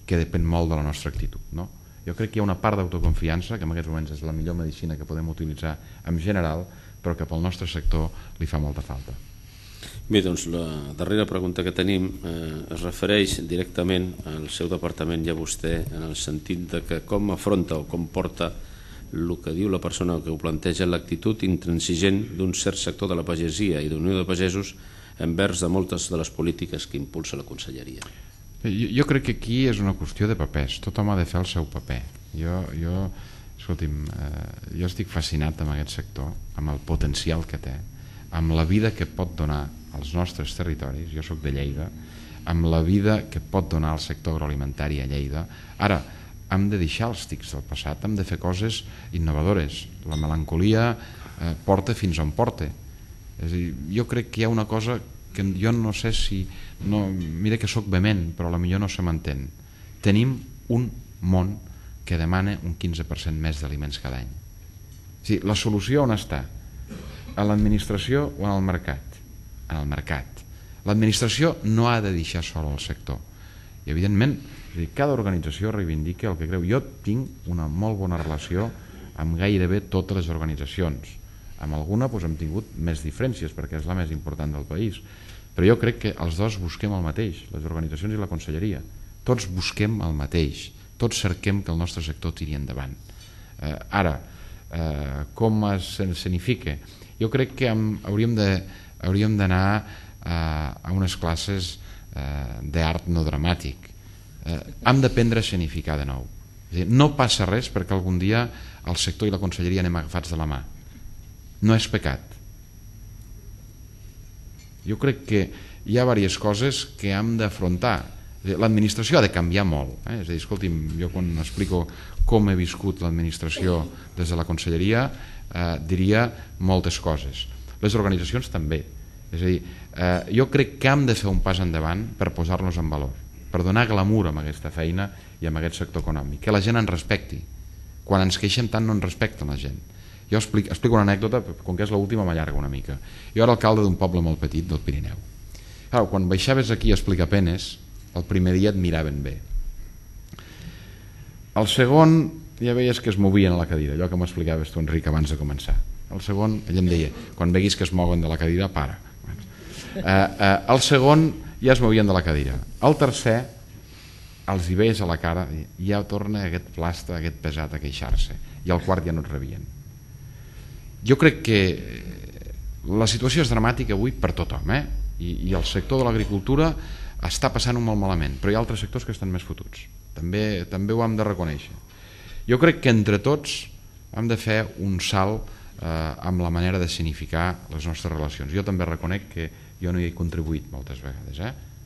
que depèn molt de la nostra actitud, no? Jo crec que hi ha una part d'autoconfiança que en aquests moments és la millor medicina que podem utilitzar en general, però que pel nostre sector li fa molta falta. Bé, doncs la darrera pregunta que tenim es refereix directament al seu departament i a vostè, en el sentit de que com afronta o com porta el que diu la persona que ho planteja, l'actitud intransigent d'un cert sector de la pagesia i d'Unió de Pagesos envers de moltes de les polítiques que impulsa la Conselleria. Jo crec que aquí és una qüestió de papers, tothom ha de fer el seu paper. Escolti'm, jo estic fascinat amb aquest sector, amb el potencial que té, amb la vida que pot donar als nostres territoris, jo soc de Lleida, amb la vida que pot donar el sector agroalimentari a Lleida. Ara, hem de deixar els tics del passat, hem de fer coses innovadores. La melancolia porta fins on porta. És a dir, jo crec que hi ha una cosa que jo no sé si... Mira que soc vehement, però potser no se m'entén. Tenim un món que demana un 15% més d'aliments cada any. La solució on està? A l'administració o en el mercat? En el mercat. L'administració no ha de deixar sol el sector. I, evidentment, cada organització reivindica el que creu. Jo tinc una molt bona relació amb gairebé totes les organitzacions. Amb alguna hem tingut més diferències perquè és la més important del país. Però jo crec que els dos busquem el mateix, les organitzacions i la Conselleria. Tots busquem el mateix. Tots cerquem que el nostre sector tiri endavant. Ara, com s'escenifica? Jo crec que hauríem d'anar a unes classes d'art no dramàtic. Hem d'aprendre a escenificar de nou. No passa res perquè algun dia el sector i la Conselleria anem agafats de la mà. No és pecat. Jo crec que hi ha diverses coses que hem d'afrontar. L'administració ha de canviar molt. És a dir, escolti'm, jo quan explico com he viscut l'administració des de la Conselleria diria moltes coses. Les organitzacions també. És a dir, jo crec que hem de fer un pas endavant per posar-nos en valor, per donar glamour amb aquesta feina i amb aquest sector econòmic, que la gent ens respecti. Quan ens queixem tant no ens respecten la gent. Jo explico una anècdota, com que és l'última m'allarga una mica. Jo era alcalde d'un poble molt petit del Pirineu. Quan baixaves aquí a explicar penes, el primer dia et miraven bé. El segon ja veies que es movien a la cadira, allò que m'explicaves tu, Enric, abans de començar. El segon, ell em deia, quan veguis que es mouen de la cadira, para. El segon ja es movien de la cadira. El tercer, els hi veies a la cara, ja torna aquest plastre, aquest pesat a queixar-se. I el quart ja no et rebien. Jo crec que la situació és dramàtica avui per tothom, i el sector de l'agricultura està passant-ho molt malament, però hi ha altres sectors que estan més fotuts. També ho hem de reconèixer. Jo crec que entre tots hem de fer un salt amb la manera de significar les nostres relacions. Jo també reconec que jo no hi he contribuït moltes vegades.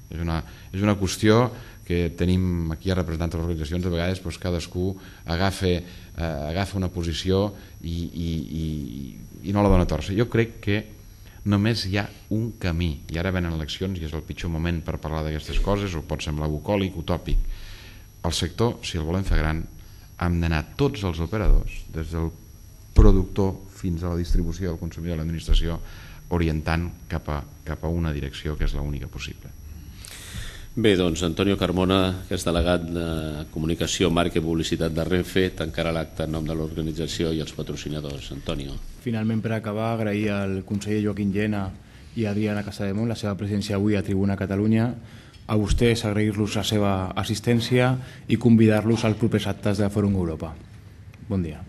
És una qüestió que tenim aquí a representants de les organitzacions, de vegades cadascú agafa una posició i no la dona torça. Jo crec que només hi ha un camí, i ara venen eleccions i és el pitjor moment per parlar d'aquestes coses, o pot semblar bucòlic, utòpic. El sector, si el volem fer gran, hem d'anar tots els operadors, des del productor fins a la distribució del consumidor de l'administració, orientant cap a una direcció que és l'única possible. Bé, doncs Antonio Carmona, que és delegat de Comunicació, Marca i Publicitat de Renfe, tancarà l'acte en nom de l'organització i els patrocinadors. Antonio. Finalment, per acabar, agrair al conseller Joaquim Llena i a Adriana Casademont la seva presència avui a Tribuna Catalunya. A vostès agrair-los la seva assistència i convidar-los als propers actes de Fórum Europa. Bon dia.